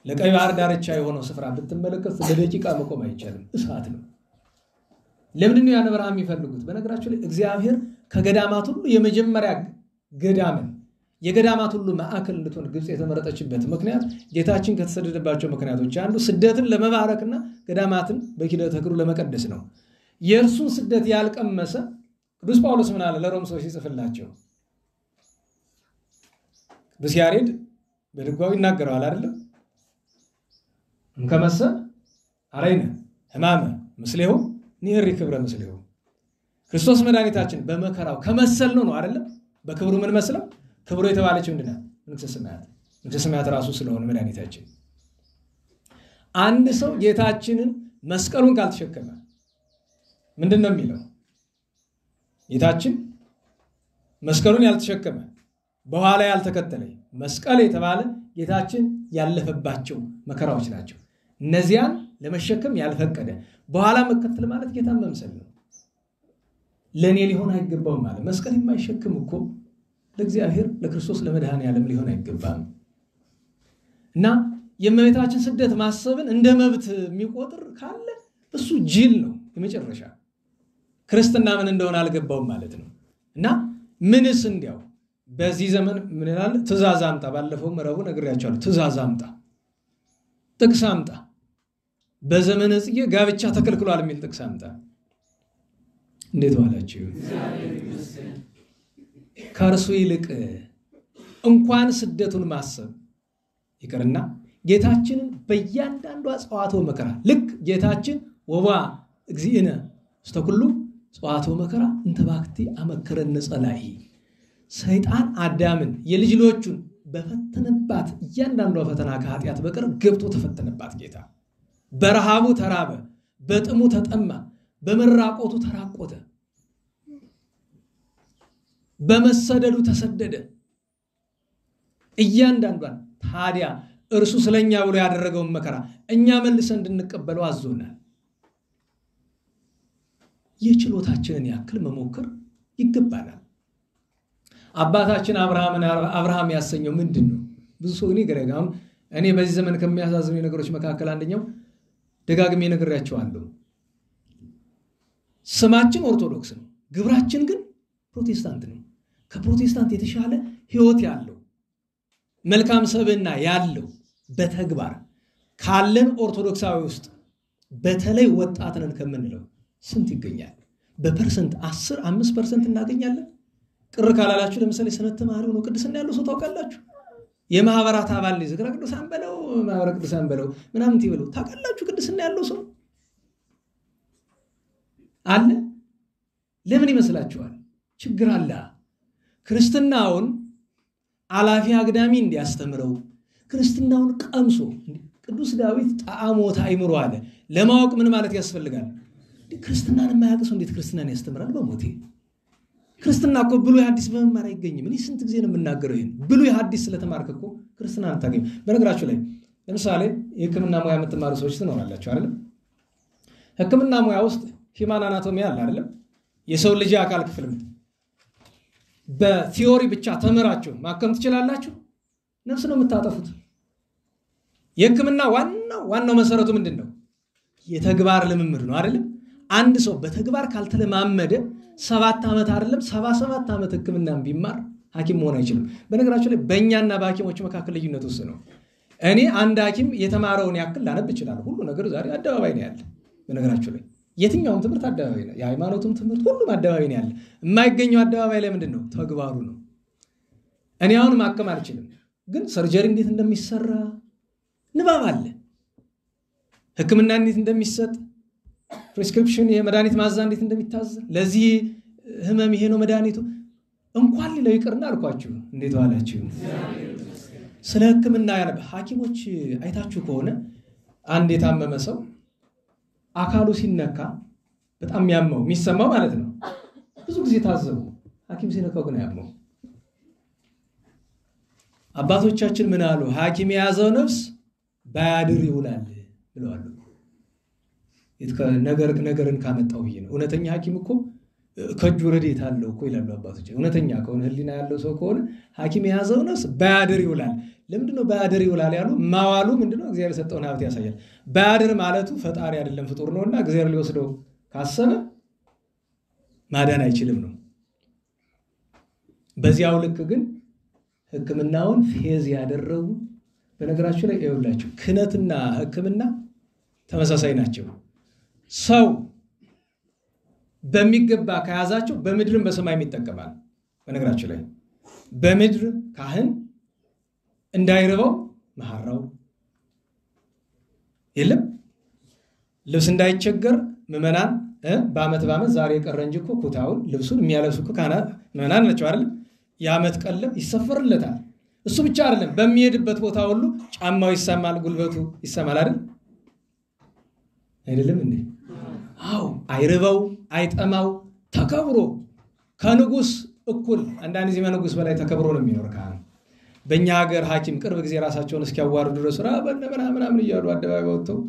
ለቀይ ባህር ዳርቻ የሆነው ስፍራ ብትመለከቱ ለደቂቃ መቆም አይቻልም፣ እሳት ነው። ለምንድን ነው ያን በረሃ የሚፈልጉት? በነገራችሁ ላይ እግዚአብሔር ከገዳማት ሁሉ የመጀመሪያ ገዳምን የገዳማት ሁሉ ማዕከል እንድትሆን ግብጽ የተመረጠችበት ምክንያት ጌታችን ከተሰደደባቸው ምክንያቶች አንዱ ስደትን ለመባረክና ገዳማትን በኪደተ እግሩ ለመቀደስ ነው። የእርሱን ስደት ያልቀመሰ ቅዱስ ጳውሎስ ምን አለ ለሮም ሰዎች ሲጽፍላቸው? ቅዱስ ያሬድ በድጓው ይናገረዋል አይደለም? እንከመሰ አረይነ ሕማመ ምስሌሁ ንሪ ክብረ ምስሌሁ። ክርስቶስ መድኃኒታችን በመከራው ከመሰል ነው አይደለም? በክብሩ ምን መስለው ክብሩ የተባለችው ምንድነው? መንግሥተ ሰማያት። መንግሥተ ሰማያት ራሱ ስለሆነ መድኃኒታችን። አንድ ሰው ጌታችንን መስቀሉን ካልተሸከመ ምንድነው የሚለው? ጌታችን መስቀሉን ያልተሸከመ በኋላ ያልተከተለ መስቀል የተባለ ጌታችን ያለፈባቸው መከራዎች ናቸው። እነዚያን ለመሸከም ያልፈቀደ በኋላ መከተል ማለት ጌታን መምሰል ነው። ለኔ ሊሆን አይገባውም ማለት መስቀል የማይሸክም እኮ ለእግዚአብሔር ለክርስቶስ ለመድኃኔዓለም ሊሆን አይገባም። እና የእመቤታችን ስደት ማሰብን እንደ መብት የሚቆጥር ካለ እሱ ጅል ነው። የመጨረሻ ክርስትና ምን እንደሆነ አልገባውም ማለት ነው። እና ምንስ እንዲያው በዚህ ዘመን ምን ይላል? ትእዛዝ አምጣ። ባለፈው መረቡ ነግሬያቸዋለሁ። ትእዛዝ አምጣ፣ ጥቅስ አምጣ፣ በዘመነ ጽጌ ጋብቻ ተከልክሏል የሚል ጥቅስ አምጣ። እንዴት ዋላችሁ? ከእርሱ ይልቅ እንኳን ስደቱን ማሰብ ይቅርና ጌታችንን በእያንዳንዱ ጸዋትወ መከራ ልክ ጌታችን ወባ እግዚእነ ውስተ ኩሉ ጸዋትወ መከራ እንተ ባክቲ አመከረነ ጸላኢ ሰይጣን አዳምን የልጅ ልጆቹን በፈተነባት እያንዳንዷ ፈተና ከኃጢአት በቀር ገብቶ ተፈተነባት። ጌታ በረሃቡ ተራበ፣ በጥሙ ተጠማ፣ በመራቆቱ ተራቆተ፣ በመሰደዱ ተሰደደ። እያንዳንዷን። ታዲያ እርሱ ስለኛ ብሎ ያደረገውን መከራ እኛ መልሰን እንድንቀበለው አዞናል። የችሎታችንን ያክል መሞከር ይገባናል። አባታችን አብርሃም ያሰኘው ምንድነው? ብዙ ሰው ይገረጋም። እኔ በዚህ ዘመን ከሚያሳዝኑ ነገሮች መካከል አንደኛው ደጋግሜ ነግሬያቸዋለሁ። ስማችን ኦርቶዶክስ ነው፣ ግብራችን ግን ፕሮቴስታንት ነው። ከፕሮቴስታንት የተሻለ ህይወት ያለው መልካም ሰብዕና ያለው በተግባር ካለን ኦርቶዶክሳዊ ውስጥ በተለይ ወጣት ነን ከምንለው ስንት ይገኛል? በፐርሰንት 5% እናገኛለን። ቅር ካላላችሁ ለምሳሌ ሰንበት ተማሪ ሆኖ ቅድስና ያለው ሰው ታውቃላችሁ? የማህበራት አባል ነው፣ ዝክረ ቅዱሳን በለው ማህበረ ቅዱሳን በለው ምናምን ትይበለው ታውቃላችሁ? ቅድስና ያለው ሰው አለ? ለምን ይመስላችኋል? ችግር አለ። ክርስትናውን አላፊ አግዳሚ እንዲያስተምረው ክርስትናውን ቀምሶ ቅዱስ ዳዊት ጣዕሞት አይምሮ አለ። ለማወቅ ምን ማለት ያስፈልጋል? ክርስትናን የማያውቅ ሰው እንዴት ክርስትናን ያስተምራል? በሞቴ ክርስትና እኮ ብሉይ ሐዲስ በመማር አይገኝም። እኔ ስንት ጊዜ ነው የምናገረው ይሄን። ብሉይ ሐዲስ ስለተማርክ እኮ ክርስትናን አታገኝ። በነገራችሁ ላይ ለምሳሌ የሕክምና ሙያ የምትማሩ ሰዎች ትኖራላችሁ አይደል? ሕክምና ሙያ ውስጥ ሂማን አናቶሚ አለ አይደል? የሰው ልጅ አካል ክፍል በቲዮሪ ብቻ ተምራችሁ ማከም ትችላላችሁ? ነፍስ ነው የምታጠፉት። የሕክምና ዋናው መሰረቱ ምንድነው? የተግባር ልምምድ ነው አይደል? አንድ ሰው በተግባር ካልተለማመደ 7 ዓመት አይደለም 77 ዓመት ሕክምናን ቢማር ሐኪም መሆን አይችልም። በነገራችሁ ላይ በእኛና በሐኪሞች መካከል ልዩነት ውስጥ ነው። እኔ አንድ ሐኪም የተማረውን ያክል ላነብ ይችላል። ሁሉ ነገር ዛሬ አደባባይ ነው ያለ። በነገራችሁ ላይ የትኛውም ትምህርት አደባባይ ነው። የሃይማኖቱም ትምህርት ሁሉም አደባባይ ነው ያለ። የማይገኘው አደባባይ ላይ ምንድነው? ተግባሩ ነው። እኔ አሁን ማከም አልችልም፣ ግን ሰርጀሪ እንዴት እንደሚሰራ ንባብ አለ። ሕክምና እንዴት እንደሚሰጥ ፕሪስክሪፕሽን የመድኃኒት ማዛ እንዴት እንደሚታዘዝ ለዚህ ህመም ይሄ ነው መድኃኒቱ እንኳን ሊለው ይቅርና አልኳችሁ። እንዴት ዋላችሁ? ስለ ሕክምና ያነብ ሐኪሞች አይታችሁ ከሆነ አንድ የታመመ ሰው አካሉ ሲነካ በጣም የሚሰማው ማለት ነው። ብዙ ጊዜ ታዘቡ። ሐኪም ሲነካው ግን ያመው። አባቶቻችን ምን አሉ? ሐኪም የያዘው ነፍስ ባያድር ይውላል ብለዋል። ነገርን ካመጣው ይሄ ነው። እውነተኛ ሐኪም እኮ ከእጁ ረድኤት አለው እኮ ይላሉ አባቶች። እውነተኛ ከሆነ ህሊና ያለው ሰው ከሆነ ሐኪም የያዘው ነፍስ ባያድር ይውላል። ለምንድን ነው ባያድር ይውላል ያሉ? ማዋሉ ምንድነው? እግዚአብሔር የሰጠውን ሀብት ያሳያል። ባያድር ማለቱ ፈጣሪ አይደለም ፍጡር ነውና እግዚአብሔር ሊወስደው ካሰበ ማዳን አይችልም ነው። በዚያው ልክ ግን ሕክምናውን ፌዝ ያደረጉ በነገራችሁ ላይ ይኸውላችሁ ክህነትና ሕክምና ተመሳሳይ ናቸው። ሰው በሚገባ ከያዛቸው በምድርም በሰማይም ይጠቀማል። በነገራችሁ ላይ በምድር ካህን እንዳይርበው መሐራው የለም፣ ልብስ እንዳይቸገር ምዕመናን በዓመት ዛሬ የቀረ እንጂ እኮ ኩታውን ልብሱን የሚያለብሱ እኮ ካህናት ምዕመናን ናቸው አይደል? የዓመት ቀለብ ይሰፈርለታል። እሱ ብቻ አይደለም፣ በሚሄድበት ቦታ ሁሉ ጫማው ይሰማል፣ ጉልበቱ ይሰማል አይደለም እንዴ? አዎ፣ አይርበው አይጠማው ተከብሮ ከንጉስ እኩል አንዳንድ ጊዜ ንጉስ በላይ ተከብሮ ነው የሚኖር ካህን። በእኛ ሀገር ሐኪም ቅርብ ጊዜ ራሳቸውን እስኪያዋርዱ ድረስ ምናምን እያሉ አደባባይ ወጥተው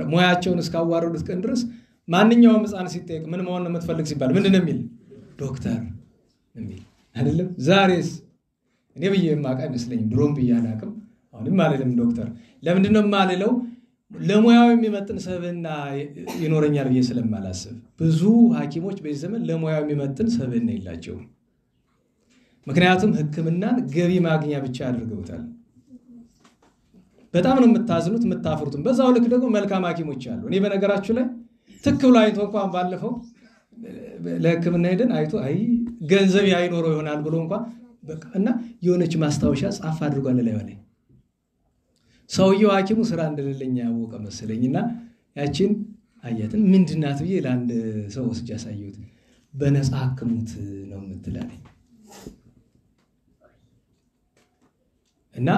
ሙያቸውን እስካዋረዱት ቀን ድረስ ማንኛውም ሕፃን ሲጠየቅ ምን መሆን ነው የምትፈልግ ሲባል ምንድን ነው የሚል? ዶክተር የሚል አይደለም? ዛሬስ እኔ ብዬ የማውቅ አይመስለኝም። ድሮም ብዬ አላውቅም፣ አሁንም አልልም ዶክተር። ለምንድን ነው የማልለው? ለሙያው የሚመጥን ሰብዕና ይኖረኛል ብዬ ስለማላስብ። ብዙ ሐኪሞች በዚህ ዘመን ለሙያው የሚመጥን ሰብዕና የላቸውም። ምክንያቱም ሕክምናን ገቢ ማግኛ ብቻ አድርገውታል። በጣም ነው የምታዝኑት የምታፍሩትም። በዛው ልክ ደግሞ መልካም ሐኪሞች አሉ። እኔ በነገራችሁ ላይ ትክ ብሎ አይቶ እንኳን ባለፈው ለሕክምና ሄደን አይቶ አይ ገንዘብ ያይኖረው ይሆናል ብሎ እንኳን በቃ እና የሆነች ማስታወሻ ጻፍ አድርጓል ላይ ሰውየው ሐኪሙ ስራ እንደሌለኝ ያወቀ መሰለኝና ያቺን አያትን ምንድናት ብዬ ለአንድ ሰው ወስጄ አሳየሁት። በነፃ ሕክሙት ነው የምትላለኝ እና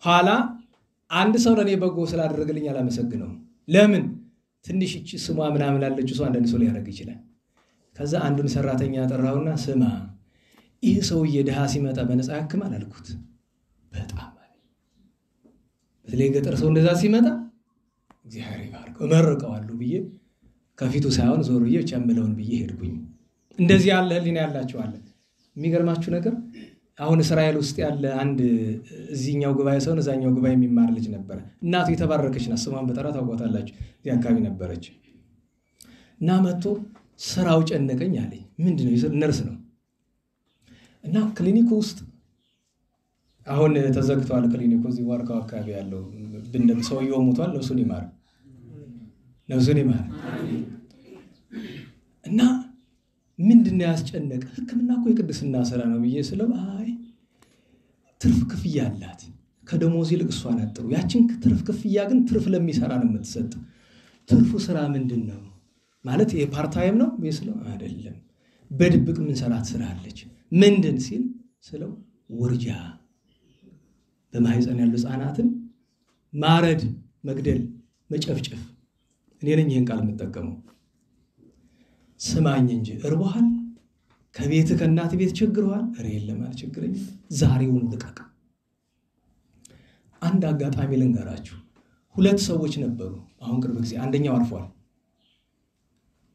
ኋላ አንድ ሰው ለኔ በጎ ስላደረገልኝ አላመሰግነው። ለምን? ትንሽ እቺ ስሟ ምናምን አለች እሱ አንድ ሰው ሊያደርግ ይችላል። ከዛ አንዱን ሰራተኛ ጠራውና ስማ ይህ ሰውዬ ድሃ ሲመጣ በነፃ ያክማል አልኩት። በጣም በተለይ ገጠር ሰው እንደዛ ሲመጣ እግዚአብሔር ይባርከው እመርቀዋለሁ ብዬ ከፊቱ ሳይሆን ዞር ብዬ ጨምለውን ብዬ ሄድኩኝ። እንደዚህ ያለ ህሊና ያላችሁ አለ። የሚገርማችሁ ነገር አሁን እስራኤል ውስጥ ያለ አንድ እዚህኛው ጉባኤ ሰው እዛኛው ጉባኤ የሚማር ልጅ ነበር። እናቱ የተባረከች ናት። ስሟን በጠራ ታውቋታላችሁ። እዚህ አካባቢ ነበረች እና መጥቶ ስራው ጨነቀኝ አለኝ። ምንድነው? ነርስ ነው እና ክሊኒክ ውስጥ አሁን ተዘግቷል። ክሊኒኩ እዚህ ዋርካው አካባቢ ያለው ብንደም ሰውየው ሞቷል። ነፍሱን ይማር እና ምንድነው ያስጨነቀ? ህክምና እኮ የቅድስና ስራ ነው ብዬ ስለው አይ ትርፍ ክፍያ አላት ከደሞዝ ይልቅ እሷን አጥሩ። ያችን ትርፍ ክፍያ ግን ትርፍ ለሚሰራ ነው የምትሰጥ። ትርፉ ስራ ምንድነው ማለት የፓርታይም ነው ስለው አይደለም በድብቅ ምን ሰራት ስራ አለች። ምንድን ሲል ስለው ውርጃ በማህፀን ያሉ ህፃናትን ማረድ፣ መግደል፣ መጨፍጨፍ። እኔ ነኝ ይሄን ቃል የምጠቀመው። ስማኝ እንጂ እርቦሃል? ከቤት ከእናት ቤት ችግርዋል? እረ የለም አልችግረኝም። ዛሬውን ልቀቅ። አንድ አጋጣሚ ልንገራችሁ። ሁለት ሰዎች ነበሩ አሁን ቅርብ ጊዜ። አንደኛው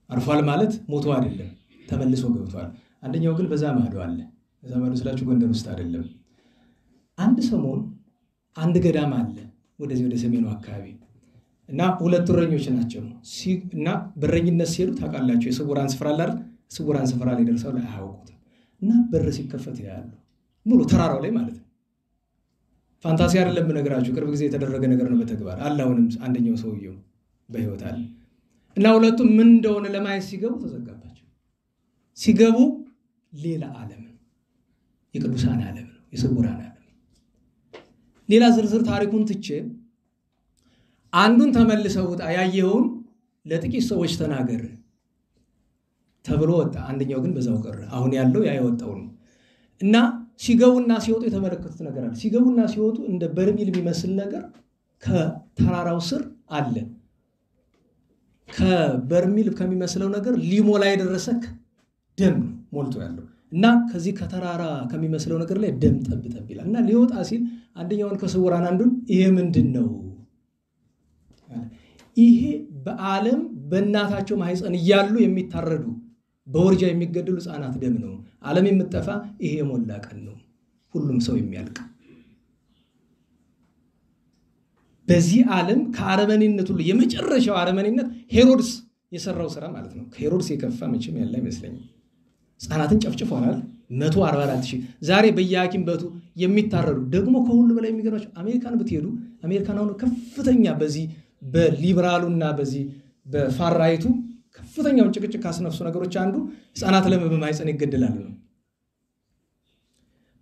አርፏል ማለት ሞቶ አይደለም ተመልሶ ገብቷል። አንደኛው ግን በዛ ማዶ አለ። በዛ ማዶ ስላችሁ ጎንደር ውስጥ አይደለም። አንድ ሰሞን አንድ ገዳም አለ ወደዚህ ወደ ሰሜኑ አካባቢ እና ሁለት እረኞች ናቸው እና በረኝነት ሲሄዱ ታውቃላችሁ የስውራን ስፍራ አለ አይደል? ስውራን ስፍራ ላይ ደርሰው ላይ አያውቁትም እና በር ሲከፈት ያያሉ ሙሉ ተራራው ላይ ማለት ነው። ፋንታሲ አይደለም ብነግራችሁ ቅርብ ጊዜ የተደረገ ነገር ነው በተግባር አለ። አሁንም አንደኛው ሰውየው በህይወት አለ እና ሁለቱም ምን እንደሆነ ለማየት ሲገቡ ተዘጋባቸው። ሲገቡ ሌላ ዓለም ነው፣ የቅዱሳን ዓለም ነው፣ የስውራን ዓለም። ሌላ ዝርዝር ታሪኩን ትቼ አንዱን ተመልሰው ወጣ ያየውን ለጥቂት ሰዎች ተናገር ተብሎ ወጣ። አንደኛው ግን በዛው ቀረ። አሁን ያለው ያ የወጣው ነው እና ሲገቡና ሲወጡ የተመለከቱት ነገር አለ። ሲገቡና ሲወጡ እንደ በርሚል የሚመስል ነገር ከተራራው ስር አለ። ከበርሚል ከሚመስለው ነገር ሊሞላ የደረሰ ደም ሞልቶ ያለው እና ከዚህ ከተራራ ከሚመስለው ነገር ላይ ደም ጠብ ጠብ ይላል እና ሊወጣ ሲል አንደኛውን ከስውራን አንዱን ይሄ ምንድነው? ይሄ በዓለም በእናታቸው ማህፀን እያሉ የሚታረዱ በወርጃ የሚገደሉ ህፃናት ደም ነው። ዓለም የምትጠፋ ይሄ የሞላ ቀን ነው፣ ሁሉም ሰው የሚያልቅ። በዚህ ዓለም ከአረመኔነት ሁሉ የመጨረሻው አረመኔነት ሄሮድስ የሰራው ስራ ማለት ነው። ከሄሮድስ የከፋ መቼም ያለ አይመስለኝም። ህፃናትን ጨፍጭፏል 144,000 ዛሬ በየሐኪም ቤቱ የሚታረዱ ደግሞ ከሁሉ በላይ የሚገርማቸው አሜሪካን ብትሄዱ አሜሪካን አሁን ከፍተኛ በዚህ በሊበራሉና በዚህ በፋራይቱ ከፍተኛውን ጭቅጭቅ ካስነፍሱ ነገሮች አንዱ ህፃናት ለምን በማህፀን ይገደላሉ ነው።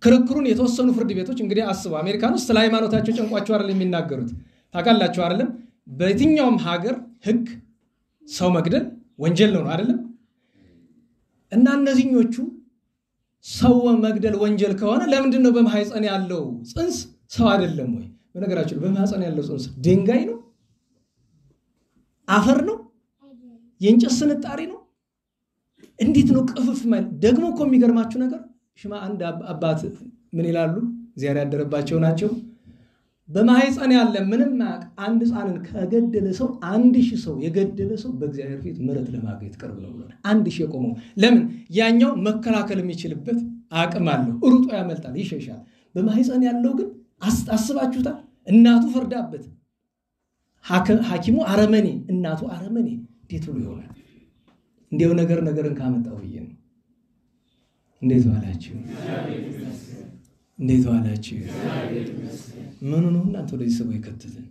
ክርክሩን የተወሰኑ ፍርድ ቤቶች እንግዲህ አስቡ። አሜሪካን ውስጥ ለሃይማኖታቸው ጨንቋቸው አይደል የሚናገሩት? ታውቃላችሁ አይደለም? በየትኛውም ሀገር ህግ ሰው መግደል ወንጀል ነው አይደለም? እና እነዚህኞቹ ሰው መግደል ወንጀል ከሆነ ለምንድን ነው በማህፀን ያለው ጽንስ ሰው አይደለም ወይ? በነገራችሁ በማህፀን ያለው ጽንስ ድንጋይ ነው? አፈር ነው? የእንጨት ስንጣሪ ነው? እንዴት ነው ቅፍፍ ማለት? ደግሞ እኮ የሚገርማችሁ ነገር ሽማ አንድ አባት ምን ይላሉ? እግዚአብሔር ያደረባቸው ናቸው። በማህፀን ያለ ምንም አንድ ህፃንን ከገደለ ሰው 1000 ሰው የገደለ ሰው በእግዚአብሔር ፊት ምሕረት ለማግኘት ቅርብ ነው ብሏል። 1000 የቆመው ለምን? ያኛው መከላከል የሚችልበት አቅም አለው፣ ሩጦ ያመልጣል፣ ይሸሻል። በማህፀን ያለው ግን አስባችሁታል? እናቱ ፈርዳበት፣ ሐኪሙ አረመኔ፣ እናቱ አረመኔ። እንዴት ብሎ ይሆናል? እንዲያው ነገርን ካመጣው ብዬ ነው። እንዴት ዋላችሁ? እንዴት ዋላችሁ? ምን ነው እናንተ ወደዚህ ሰው ይከተልን?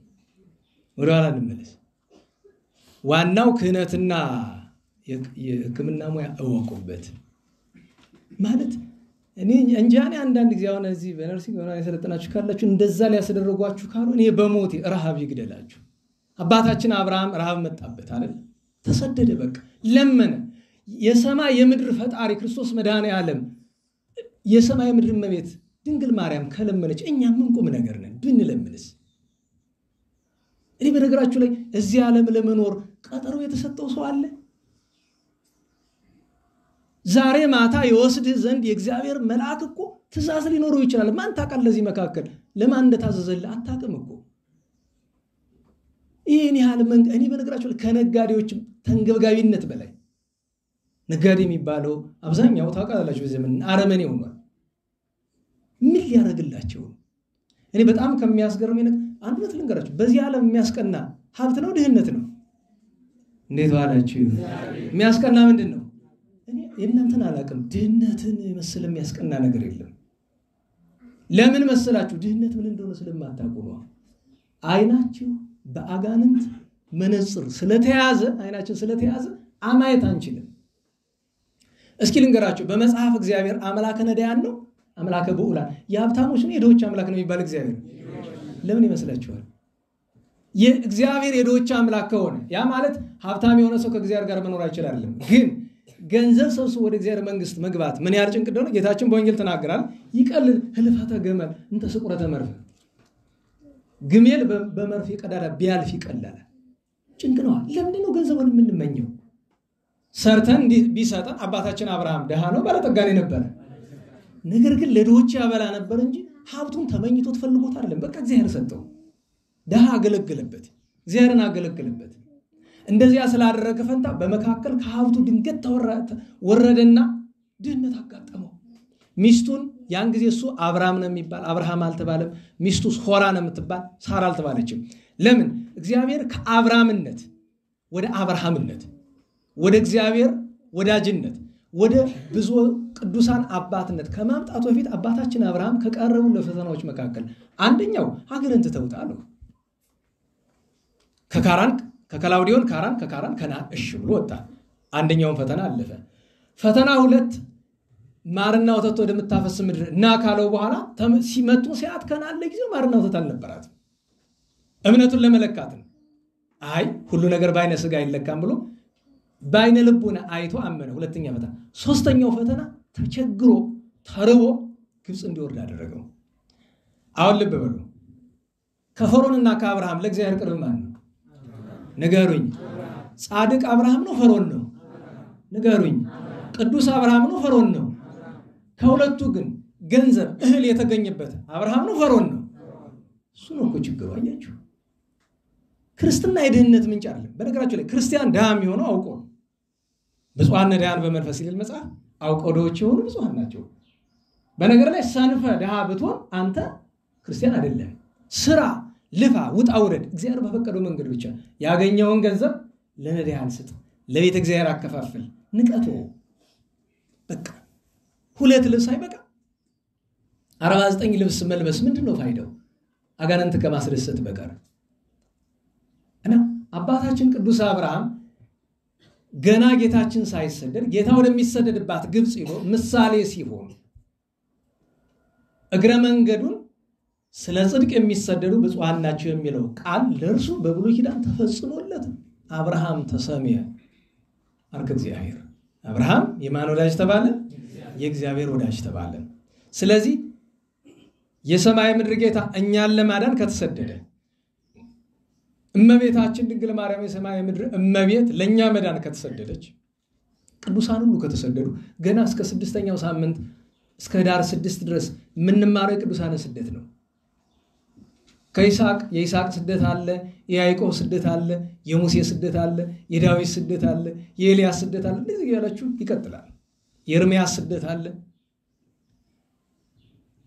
ወደ ኋላ እንመለስ። ዋናው ክህነትና የሕክምና ሙያ እወቁበት ማለት እኔ እንጃኔ አንዳንድ ጊዜ አሁን እዚህ በነርሲንግ ሆነ የሰለጠናችሁ ካላችሁ እንደዛ ሊያስደርጓችሁ ካሉ እኔ በሞቴ ረሃብ ይግደላችሁ። አባታችን አብርሃም ረሃብ መጣበት አይደል? ተሰደደ፣ በቃ ለመነ። የሰማይ የምድር ፈጣሪ ክርስቶስ መድኃኔዓለም የሰማይ ምድር እመቤት ድንግል ማርያም ከለመነች እኛ ምን ቁም ነገር ነን ብንለምንስ? እኔ በነገራችሁ ላይ እዚህ ዓለም ለመኖር ቀጠሮ የተሰጠው ሰው አለ? ዛሬ ማታ የወስድህ ዘንድ የእግዚአብሔር መልአክ እኮ ትእዛዝ ሊኖረው ይችላል። ማን ታውቃለህ? ለዚህ መካከል ለማን እንደታዘዘልህ አታውቅም እኮ። ይህን ያህል እኔ በነገራችሁ ከነጋዴዎች ተንገብጋቢነት በላይ ነጋዴ የሚባለው አብዛኛው ታውቃላችሁ በዘመን አረመኔ ሆኗል። ምን ሊያደርግላቸው? እኔ በጣም ከሚያስገርመኝ ነገር አንድ ነት ልንገራችሁ። በዚህ ዓለም የሚያስቀና ሀብት ነው ድህነት ነው? እንዴት ዋላችሁ? የሚያስቀና ምንድን ነው? እኔ የእናንተን አላውቅም። ድህነትን መሰለ የሚያስቀና ነገር የለም። ለምን መሰላችሁ? ድህነት ምን እንደሆነ ስለማታውቁ ነው። አይናችሁ በአጋንንት መነጽር ስለተያዘ አይናችን ስለተያዘ ማየት አንችልም። እስኪ ልንገራችሁ። በመጽሐፍ እግዚአብሔር አምላከ ነዳያን ነው አምላከ ብዑላን? የሀብታሞች ነው የድሆች አምላክ ነው የሚባል እግዚአብሔር? ለምን ይመስላችኋል? የእግዚአብሔር የድሆች አምላክ ከሆነ ያ ማለት ሀብታም የሆነ ሰው ከእግዚአብሔር ጋር መኖር አይችልም። ግን ገንዘብ ሰብስቦ ወደ እግዚአብሔር መንግስት መግባት ምን ያህል ጭንቅ እንደሆነ ጌታችን በወንጌል ተናግራል። ይቀልል ህልፈተ ገመል እንተ ስቁረተ መርፍ፣ ግሜል በመርፌ ቀዳዳ ቢያልፍ ይቀላል። ጭንቅ ነው። ለምንድን ነው ገንዘቡን የምንመኘው? ሰርተን ቢሰጠን አባታችን አብርሃም ድሃ ነው ባለጠጋ ነበረ። ነገር ግን ለድሆች ያበላ ነበር እንጂ ሀብቱን ተመኝቶት ፈልጎት አይደለም። በቃ እግዚአብሔር ሰጠው። ድሃ አገለገለበት፣ እግዚአብሔርን አገለገለበት። እንደዚያ ስላደረገ ፈንታ በመካከል ከሀብቱ ድንገት ወረደና ድህነት አጋጠመው። ሚስቱን ያን ጊዜ እሱ አብርሃም ነው የሚባል አብርሃም አልተባለም። ሚስቱ ሶራ ነው የምትባል ሳራ አልተባለችም። ለምን? እግዚአብሔር ከአብርሃምነት ወደ አብርሃምነት ወደ እግዚአብሔር ወዳጅነት ወደ ብዙ ቅዱሳን አባትነት ከማምጣቱ በፊት አባታችን አብርሃም ከቀረቡ ለፈተናዎች መካከል አንደኛው ሀገርን ትተውጣሉ። ከከላውዲዮን ከካራን ከነዓን እሺ ብሎ ወጣ። አንደኛውን ፈተና አለፈ። ፈተና 2 ማርና ወተት ወደምታፈስ ምድር እና ካለው በኋላ ሲመጡ ሲያት ከነዓን ለጊዜው ማርና ወተት አልነበራትም። እምነቱን ለመለካት አይ ሁሉ ነገር በአይነ ስጋ አይለካም ብሎ በአይነ ልቡና አይቶ አመነ። ሁለተኛ ፈተና። ሶስተኛው ፈተና ተቸግሮ ተርቦ ግብፅ እንዲወርድ አደረገው። አሁን ልብ በሉ። ከፈርዖንና ከአብርሃም ለእግዚአብሔር ቅርብ ማን ነው? ንገሩኝ። ጻድቅ አብርሃም ነው ፈርዖን ነው? ንገሩኝ። ቅዱስ አብርሃም ነው ፈርዖን ነው? ከሁለቱ ግን ገንዘብ እህል የተገኘበት አብርሃም ነው ፈርዖን ነው? እሱ ነው እኮ ችግሩ። አያችሁ፣ ክርስትና የድህነት ምንጭ አይደለም። በነገራችሁ ላይ ክርስቲያን ድሃ የሚሆነው አውቆ ነው። ብፁዓን ነዳያን በመንፈስ ይላል መጽሐፍ። አውቀው ድሆች የሆኑ ብፁዓን ናቸው። በነገር ላይ ሰንፈ ድሃ ብትሆን አንተ ክርስቲያን አይደለም። ስራ፣ ልፋ፣ ውጣ ውረድ፣ እግዚአብሔር በፈቀደው መንገድ ብቻ ያገኘውን ገንዘብ ለነዳያን ስጥ፣ ለቤተ እግዚአብሔር አከፋፍል። ንቀቶ በቃ 2 ልብስ አይበቃ 49 ልብስ መልበስ ምንድነው ፋይዳው? አጋንንት ከማስደሰት በቀር። እና አባታችን ቅዱስ አብርሃም ገና ጌታችን ሳይሰደድ ጌታ ወደሚሰደድባት ግብፅ ይሎ ምሳሌ ሲሆን እግረ መንገዱን ስለ ጽድቅ የሚሰደዱ ብፁዓን ናቸው የሚለው ቃል ለእርሱ በብሉይ ኪዳን ተፈጽሞለት አብርሃም ተሰሚየ አርክ እግዚአብሔር። አብርሃም የማን ወዳጅ ተባለ? የእግዚአብሔር ወዳጅ ተባለ። ስለዚህ የሰማይ ምድር ጌታ እኛን ለማዳን ከተሰደደ እመቤታችን ድንግል ማርያም የሰማይ ምድር እመቤት ለኛ መዳን ከተሰደደች ቅዱሳን ሁሉ ከተሰደዱ ገና እስከ 6ኛው ሳምንት እስከ ዳር 6 ድረስ የምንማረው የቅዱሳን ስደት ነው። የይስሐቅ ስደት አለ፣ የያዕቆብ ስደት አለ፣ የሙሴ ስደት አለ፣ የዳዊት ስደት አለ፣ የኤልያስ ስደት አለ። እንደዚህ ያላችሁ ይቀጥላል። የኤርምያስ ስደት አለ።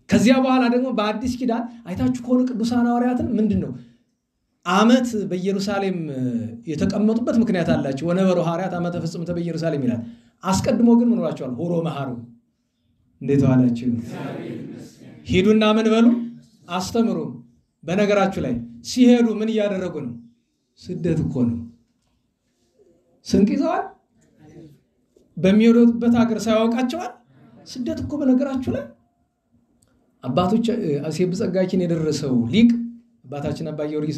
ከዚያ በኋላ ደግሞ በአዲስ ኪዳን አይታችሁ ከሆነ ቅዱሳን ሐዋርያትን ምንድነው ዓመት በኢየሩሳሌም የተቀመጡበት ምክንያት አላቸው። ወነበሩ ሐዋርያት ዓመተ ፍጽምተ በኢየሩሳሌም ይላል። አስቀድሞ ግን ምን ብሏቸዋል? ሆሮ መሐሩ። እንዴት ዋላችሁ? ሂዱና ምን በሉ? አስተምሩ። በነገራችሁ ላይ ሲሄዱ ምን እያደረጉ ነው? ስደት እኮ ነው። ስንቅ ይዘዋል። በሚወዱበት ሀገር ሳያውቃቸዋል። ስደት እኮ በነገራችሁ ላይ አባቶች አሴብ ጸጋችን የደረሰው ሊቅ አባታችን አባ ጊዮርጊስ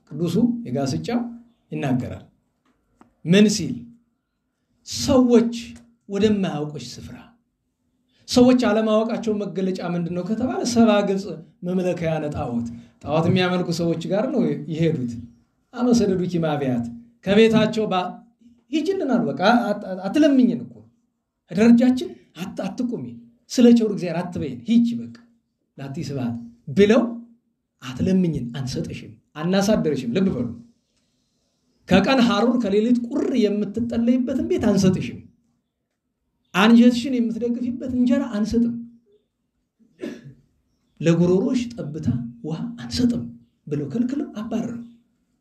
ቅዱሱ የጋስጫው ይናገራል። ምን ሲል? ሰዎች ወደማያውቁሽ ስፍራ ሰዎች አለማወቃቸው መገለጫ ምንድነው ከተባለ ሰባ ግብፅ መመለከያ ጣዖት የሚያመልኩ ሰዎች ጋር ነው ይሄዱት። አመሰደዱኪ ማብያት ከቤታቸው ሂጅልናል። በቃ አትለምኝን እኮ ደረጃችን አትቁሚ። ስለ ቸሩ እግዚአብሔር አትበይን ሂጂ በቃ ላቲ ስብሐት ብለው አትለምኝን አንሰጥሽም አናሳደርሽም ልብ በሉ ከቀን ሐሩር ከሌሊት ቁር የምትጠለይበትን ቤት አንሰጥሽም አንጀትሽን የምትደግፊበት እንጀራ አንሰጥም ለጉሮሮሽ ጠብታ ውሃ አንሰጥም ብለው ከልክለው አባረሩ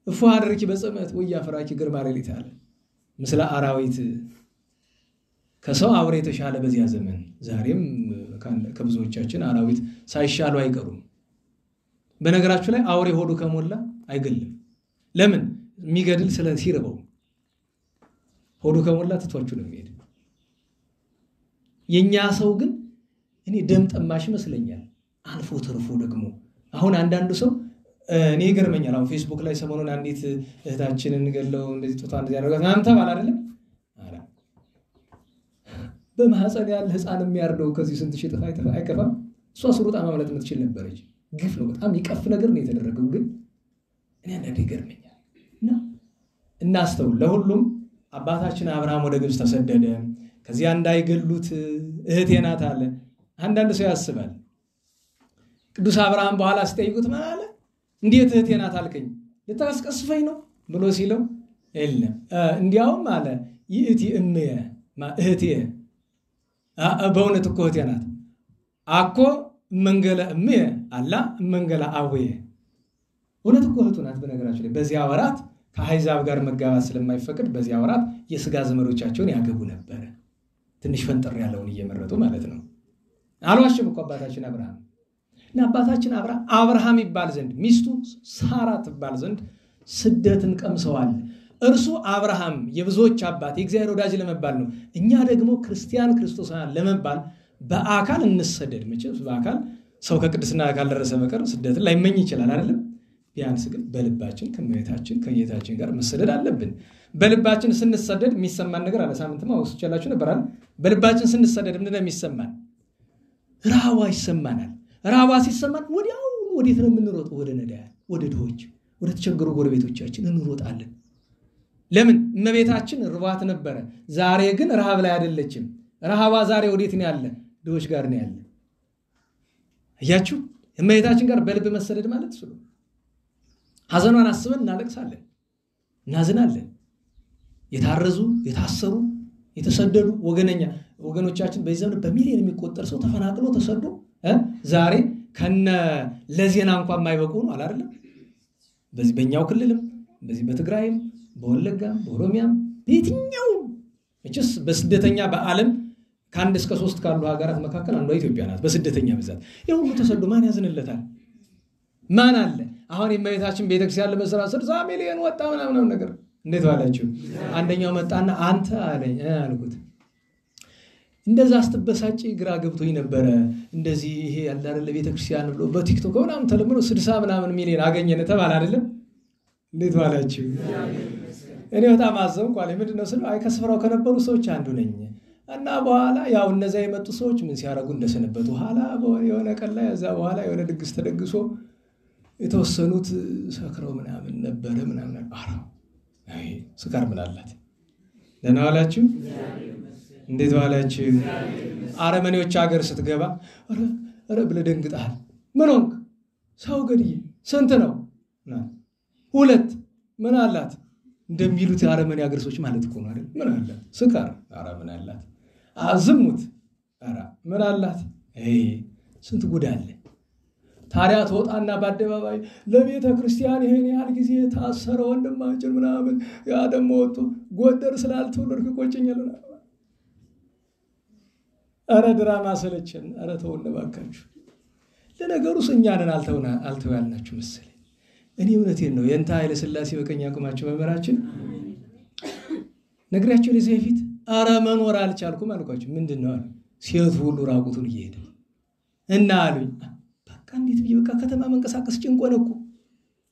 እፎ አድርኪ በጽመት ወያፈራኪ ግርማ ሌሊት አለ ምስለ አራዊት ከሰው አውሬ የተሻለ በዚያ ዘመን ዛሬም ከብዙዎቻችን አራዊት ሳይሻሉ አይቀሩም በነገራችሁ ላይ አውሬ ሆዱ ከሞላ አይገልም ለምን የሚገድል ስለ ሲርበው ሆዱ ከሞላ ትቷችሁ ነው የሚሄድ የኛ ሰው ግን እኔ ደም ጠማሽ መስለኛል አልፎ ተርፎ ደግሞ አሁን አንዳንዱ ሰው እኔ ይገርመኛል አሁን ፌስቡክ ላይ ሰሞኑን አንዲት እህታችንን ገለው እንደዚህ ጦታ እንደዚህ ያደረጋት አንተ ባል አይደለም አላ በማህፀን ያለ ህፃን የሚያርደው ከዚህ ስንት ሺህ ጥፋ አይከፋም እሷ ስሩጣ ማምለጥ የምትችል ነበረች ግፍ ነው በጣም ይቀፍ ነገር ነው የተደረገው ግን እኔ አንዳንዴ ይገርመኛል እናስተውል ለሁሉም አባታችን አብርሃም ወደ ግብጽ ተሰደደ ከዚያ እንዳይገሉት እህቴ ናት አለ አንዳንድ ሰው ያስባል ቅዱስ አብርሃም በኋላ ሲጠይቁት ምን አለ እንዴት እህቴ ናት አልከኝ ልታስቀስፈኝ ነው ብሎ ሲለው የለም እንዲያውም አለ ይእቲ እምየ እህቴ በእውነት እኮ እህቴ ናት አኮ መንገለ እምየ አላ መንገለ አቡየ እውነት እኮ እህቱ ናት በነገራችን ላይ በዚያ ወራት ከአሕዛብ ጋር መጋባት ስለማይፈቅድ በዚያ ወራት የሥጋ ዘመዶቻቸውን ያገቡ ነበር ትንሽ ፈንጠር ያለውን እየመረጡ ማለት ነው አልዋሽም እኮ አባታችን አብርሃም እና አባታችን አብርሃም ይባል ዘንድ ሚስቱ ሳራ ትባል ዘንድ ስደትን ቀምሰዋል እርሱ አብርሃም የብዙዎች አባት የእግዚአብሔር ወዳጅ ለመባል ነው እኛ ደግሞ ክርስቲያን ክርስቶሳውያን ለመባል በአካል እንሰደድ መቼስ በአካል ሰው ከቅድስና አካል ደረሰ በቀር ስደትን ላይመኝ ይችላል አይደለም ቢያንስ ግን በልባችን ከመቤታችን ከጌታችን ጋር መሰደድ አለብን በልባችን ስንሰደድ የሚሰማን ነገር አለ ሳምንትማ ወስቻላችሁ ነበራል በልባችን ስንሰደድ ምንድነው የሚሰማን ረሃዋ ይሰማናል ረሃዋ ሲሰማን ወዲያው ወዴት ነው የምንሮጥ ወደ ነዳያን ወደ ድሆች ወደ ተቸገሩ ጎረቤቶቻችን እንሮጣለን ለምን እመቤታችን ርቧት ነበረ ዛሬ ግን ረሃብ ላይ አይደለችም ረሃዋ ዛሬ ወዴት ነው ያለ ድሆች ጋር ነው ያለ አያችሁ እመቤታችን ጋር በልብ መሰደድ ማለት እሱ ነው ሐዘኗን አስበን እናለቅሳለን እናዝናለን የታረዙ የታሰሩ የተሰደዱ ወገኖቻችን በዚህ ዘመን በሚሊዮን የሚቆጠር ሰው ተፈናቅሎ ተሰዶ ዛሬ ከነ ለዜና እንኳን ማይበቁ ነው አይደለም በዚህ በእኛው ክልልም በዚህ በትግራይም በወለጋም በኦሮሚያም በየትኛው እችስ በስደተኛ በዓለም ከአንድ እስከ 3 ካሉ ሀገራት መካከል አንዷ ኢትዮጵያ ናት በስደተኛ ብዛት የሁሉ ተሰዶ ማን ያዝንለታል ማን አለ አሁን የእመቤታችን ቤተክርስቲያን ለመስራት ዛ ሚሊዮን ወጣ ምናምን ነገር እንዴት ዋላችሁ አንደኛው መጣና አንተ አለኝ አልኩት እንደዛ አስተበሳጭ ግራ ገብቶኝ ነበር እንደዚህ ይሄ ያለ አይደለ ቤተክርስቲያን ብሎ በቲክቶክ ምናምን ተለምኖ 60 ምናምን ሚሊዮን አገኘነ ተባለ አይደለም እንዴት ዋላችሁ እኔ በጣም አዘንኩ አለ ምንድነው ስለ አይ ከስፍራው ከነበሩ ሰዎች አንዱ ነኝ እና በኋላ ያው እነዛ የመጡ ሰዎች ምን ሲያረጉ እንደሰነበቱ ኋላ የሆነ ቀን ላይ እዛ በኋላ የሆነ ድግስ ተደግሶ የተወሰኑት ሰክረው ምናምን ነበር ምናምን አይ ስካር ምን አላት ደህና ዋላችሁ እንዴት ዋላችሁ አረመኔዎች ሀገር ስትገባ አረ ብለ ደንግጣል ምን ሆንክ ሰው ገድዬ ስንት ነው ሁለት ምን አላት እንደሚሉት አረመኔ ሀገር ሰዎች ማለት እኮ ነው አይደል ምን አላት ስካር አረ ምን አላት አዝሙት አረ ምን አላት ስንት ጉድ አለ ታዲያ ተወጣና በአደባባይ ለቤተ ክርስቲያን ይሄን ያህል ጊዜ ታሰረ ወንድማችን ምናምን ያ ደሞ ወጡ ጎደር ስላልተወለድክ ቆጨኛል አረ ድራማ ሰለቸን አረ ተወነ ባካችሁ ለነገሩ እኛንን አልተው ያልናችሁ መሰለኝ እኔ እውነቴን ነው የንታ ኃይለ ሥላሴ በቀኝ አቁማቸው መመራችን ነግራችሁ ለዚህ ፊት አረ መኖር አልቻልኩም አልኳችሁ ምንድነው ሴት ሁሉ ራቁቱን ይሄድ እና አሉኝ በቃ እንዴት በቃ ከተማ መንቀሳቀስ ጭንቆነኩ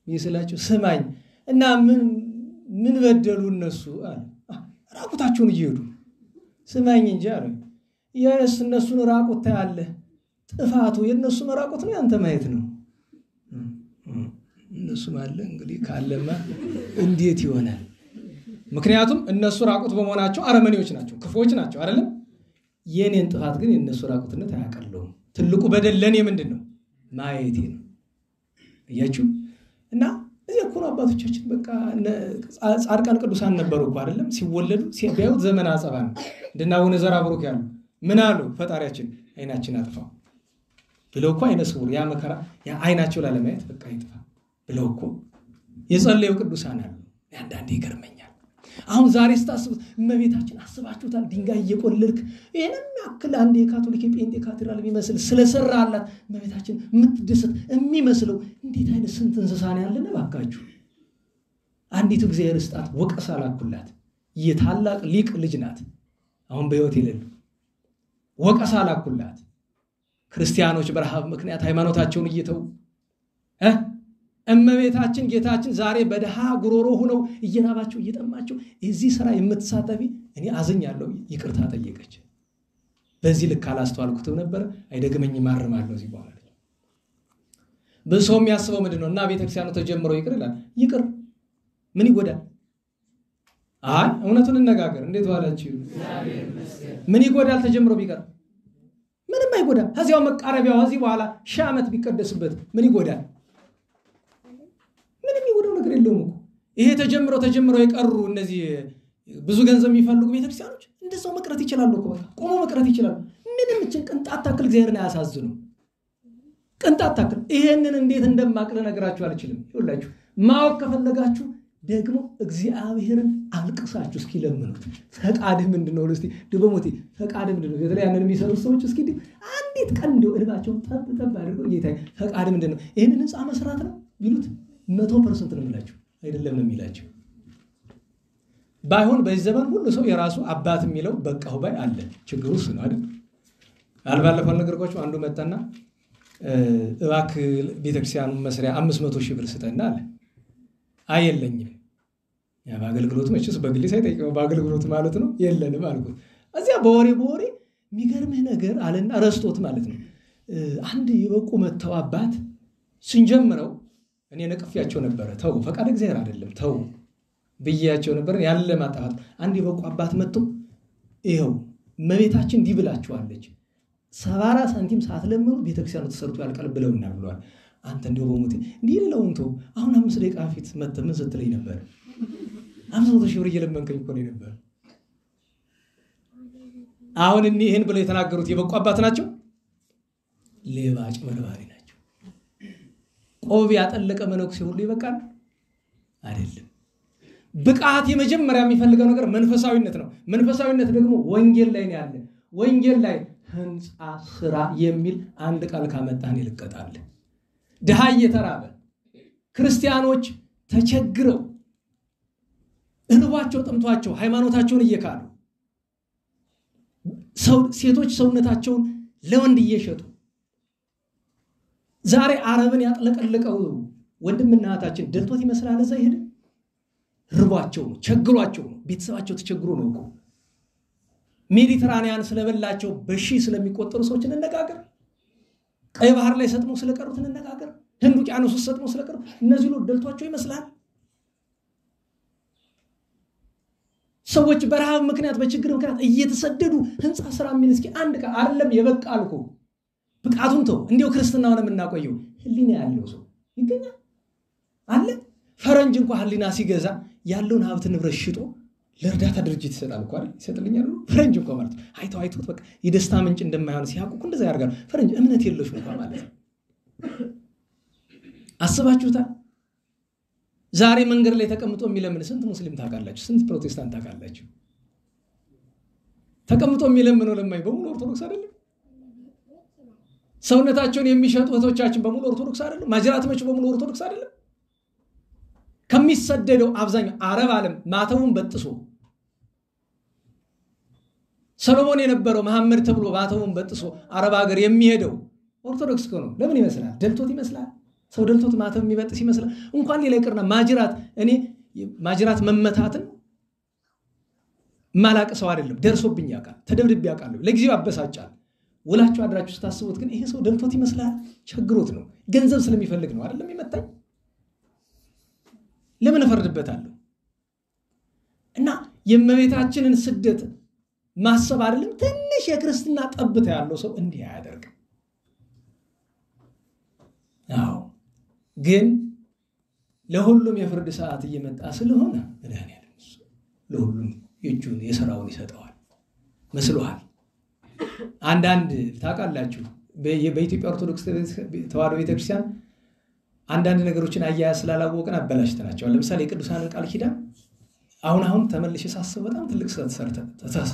ይስላችሁ ስማኝ እና ምን በደሉ እነሱ ራቁታቸውን ይሄዱ ስማኝ እንጂ አሉኝ የእነሱን ራቁት ታያለ ጥፋቱ የነሱ መራቁት ነው አንተ ማየት ነው እነሱ ማለት እንግዲህ ካለማ እንዴት ይሆናል ምክንያቱም እነሱ ራቁት በመሆናቸው አረመኔዎች ናቸው ክፎች ናቸው አይደለም የኔን ጥፋት ግን የነሱ ራቁትነት አያቀለውም። ትልቁ በደል ለኔ ምንድነው? ማየቴ ነው። እያችሁ እና እዚህ እኮ አባቶቻችን በቃ ጻድቃን ቅዱሳን ነበሩ እኮ አይደለም? ሲወለዱ ሲያዩት ዘመን አጸባ ነው። እንደናውነ ዘራ ብሩክ ያሉ ምን አሉ? ፈጣሪያችን አይናችን አጥፋው ብለው እኮ አይነ ስውር ያ መከራ ያ አይናቸው ላለማየት በቃ ይጥፋ ብለው እኮ የጸለዩ ቅዱሳን አሉ። አንዳንዴ ይገርመኛል። አሁን ዛሬ ስታስቡት እመቤታችን አስባችሁታል? ድንጋይ እየቆለልክ ይሄንን ያክል አንድ የካቶሊክ የጴንጤ ካቴድራል የሚመስል ስለሰራላት እመቤታችን የምትደሰት የሚመስለው እንዴት አይነት ስንት እንስሳ ነው ያለና ባካችሁ። አንዲቱ እግዚአብሔር ስጣት ወቀሳ ላኩላት። የታላቅ ሊቅ ልጅ ናት። አሁን በህይወት የሌሉ ወቀሳ ላኩላት። ክርስቲያኖች በረሃብ ምክንያት ሃይማኖታቸውን እየተው እመቤታችን ጌታችን ዛሬ በደሃ ጉሮሮ ሆነው እየራባቸው እየጠማቸው እዚህ ስራ የምትሳተፊ እኔ አዝኛለሁ ይቅርታ ጠየቀች። በዚህ ልክ አላስተዋልኩትም ነበር አይደግመኝ ማርማለሁ እዚህ በኋላ በሰው የሚያስበው ምንድነው? እና ቤተክርስቲያኑ ተጀምሮ ይቅር ይላል። ይቅር ምን ይጎዳል? አይ እውነቱን እንነጋገር። እንዴት ዋላችሁ? ምን ይጎዳል? ተጀምሮ ቢቀር ምንም አይጎዳም። ከዚያው መቃረቢያው እዚህ በኋላ ሺህ ዓመት ቢቀደስበት ምን ይጎዳል? ምንም ይጎዳው ነገር የለውም እኮ። ይሄ ተጀምሮ የቀሩ እነዚህ ብዙ ገንዘብ የሚፈልጉ ቤተክርስቲያኖች እንደዛው መቅረት ይችላሉ እኮ። በቃ ቆሞ መቅረት ይችላሉ። ምንም ቅንጣት ታክል እግዚአብሔርን አያሳዝኑ። ቅንጣት ታክል። ይሄንን እንዴት እንደማቅለ ነገራችሁ አልችልም። ይኸውላችሁ ማወቅ ከፈለጋችሁ ደግሞ እግዚአብሔርን አልቅሳችሁ እስኪ ለምኑት። ፈቃድህ ምንድነው? እስቲ ድበሞቴ ፈቃድህ ምንድነው? የተለያየ ያንን የሚሰሩ ሰዎች እስኪ አንዲት ቀን እንደው እንባቸውን ጠብ አድርገው ጌታዬ ፈቃድህ ምንድነው? ይሄንን ህንጻ መስራት ነው ቢሉት 100% ነው የሚላቸው። አይደለም ነው የሚላቸው። ባይሆን በዚህ ዘመን ሁሉ ሰው የራሱ አባት የሚለው በቃው ባይ አለ። ችግሩ እሱ ነው አይደል? አልባለፈው ነገርኳችሁ። አንዱ መጣና እባክህ ቤተክርስቲያኑን መስሪያ 500 ሺህ ብር ስጠና አለ። አይየለኝም። ያ በአገልግሎት መቼስ በግሌ ሳይጠይቀው በአገልግሎት ማለት ነው የለንም አልኩት። እዚያ በወሬ የሚገርምህ ነገር አለና ረስቶት ማለት ነው። አንድ የበቁ መተው አባት ስንጀምረው እኔ ነቅፊያቸው ነበረ። ተው ፈቃድ እግዚአብሔር አይደለም ተው ብያቸው ነበር። ያለ ማጣት አንድ የበቁ አባት መጥቶ ይሄው እመቤታችን እንዲህ ብላችኋለች 70 ሳንቲም ሳትለምኑ ቤተክርስቲያኑ ተሰርቶ ያልቃል ብለውና ብለዋል። አንተ እንደው በሞቴ እንዲህ ለውን ተው አሁን 5 ደቂቃ ፊት መጥተህ ምን ስትለኝ ነበር? 500 ሺህ ብር እየለመንከኝ እኮ ነው ነበር። አሁን ይሄን ብለው የተናገሩት የበቁ አባት ናቸው? ሌባ አጭበርባሪ ናቸው። ቆብ ያጠለቀ መነኩሴ ሁሉ ይበቃል አይደለም። ብቃት የመጀመሪያ የሚፈልገው ነገር መንፈሳዊነት ነው። መንፈሳዊነት ደግሞ ወንጌል ላይ ነው ያለ። ወንጌል ላይ ህንጻ ስራ የሚል አንድ ቃል ካመጣን ይልቀጣል። ድሃ እየተራበ ክርስቲያኖች ተቸግረው እንባቸው ጠምቷቸው ሃይማኖታቸውን እየካዱ ሴቶች ሰውነታቸውን ለወንድ እየሸጡ ዛሬ አረብን ያጥለቀለቀው ወንድምና እህታችን ደልቶት ይመስላል። እዛ ይሄድ ርቧቸው ነው ቸግሯቸው ነው ቤተሰባቸው ተቸግሮ ነው እኮ። ሜዲትራኒያን ስለበላቸው በሺህ ስለሚቆጠሩ ሰዎች እንነጋገር። ቀይ ባህር ላይ ሰጥሞ ስለቀሩት እንነጋገር። ህንድ ውቅያኖስ ውስጥ ሰጥሞ ስለቀሩ እነዚህ ሁሉ ደልቷቸው ይመስላል። ሰዎች በረሃብ ምክንያት በችግር ምክንያት እየተሰደዱ ህንጻ ስራ የሚል እስኪ አንድ ቃል አይደለም የበቃ አልኩ። ብቃቱን ተው እንዴው ክርስትናውን የምናቆየው ህሊና ያለው ሰው ይገኛል አለ። ፈረንጅ እንኳን ህሊና ሲገዛ ያለውን ሀብት ንብረት ሽጦ ለእርዳታ ድርጅት ይሰጣል እኮ አይደል? ይሰጥልኛል ፈረንጅ እንኳን ማለት አይተውት በቃ የደስታ ምንጭ እንደማይሆን ሲያውቁ እንደዛ ያደርጋሉ። ፈረንጅ እምነት የለሽ እንኳን ማለት ነው። አስባችሁታል? ዛሬ መንገድ ላይ ተቀምጦ የሚለምን ስንት ሙስሊም ታውቃላችሁ? ስንት ፕሮቴስታንት ታውቃላችሁ? ተቀምጦ የሚለምነው ለማይ በሙሉ ኦርቶዶክስ አይደለም? ሰውነታቸውን የሚሸጡ እህቶቻችን በሙሉ ኦርቶዶክስ አይደለም? ማጅራቶች በሙሉ ኦርቶዶክስ አይደለም? ከሚሰደደው አብዛኛው አረብ ዓለም ማተቡን በጥሶ ሰሎሞን የነበረው መሐመድ ተብሎ ማተቡን በጥሶ አረብ ሀገር የሚሄደው ኦርቶዶክስ ነው። ለምን ይመስላል? ደልቶት ይመስላል። ሰው ደልቶት ማተብ የሚበጥስ ይመስላል። እንኳን ሌላ ይቅርና ማጅራት መመታትን ማላቅ ሰው አይደለም። ደርሶብኝ ያውቃል። ተደብድቤ ያውቃለሁ። ለጊዜው አበሳጫል። ውላችሁ አድራችሁ ስታስቡት ግን ይሄ ሰው ደልቶት ይመስላል። ቸግሮት ነው። ገንዘብ ስለሚፈልግ ነው አይደለም ይመጣኝ። ለምን እፈርድበታለሁ? እና የእመቤታችንን ስደት ማሰብ አይደለም ትንሽ የክርስትና ጠብታ ያለው ሰው እንዲህ አያደርግም። አዎ ግን ለሁሉም የፍርድ ሰዓት እየመጣ ስለሆነ መድኃኒዓለም ለሁሉም የእጁን የሥራውን ይሰጠዋል መስሎሃል። አንዳንድ ታውቃላችሁ በኢትዮጵያ ኦርቶዶክስ ተዋሕዶ ቤተክርስቲያን አንዳንድ ነገሮችን አያያዝ ስላላወቅን አበላሽተናቸዋል። ለምሳሌ የቅዱሳንን ቃል ኪዳን አሁን ተመልሼ ሳስብ በጣም ትልቅ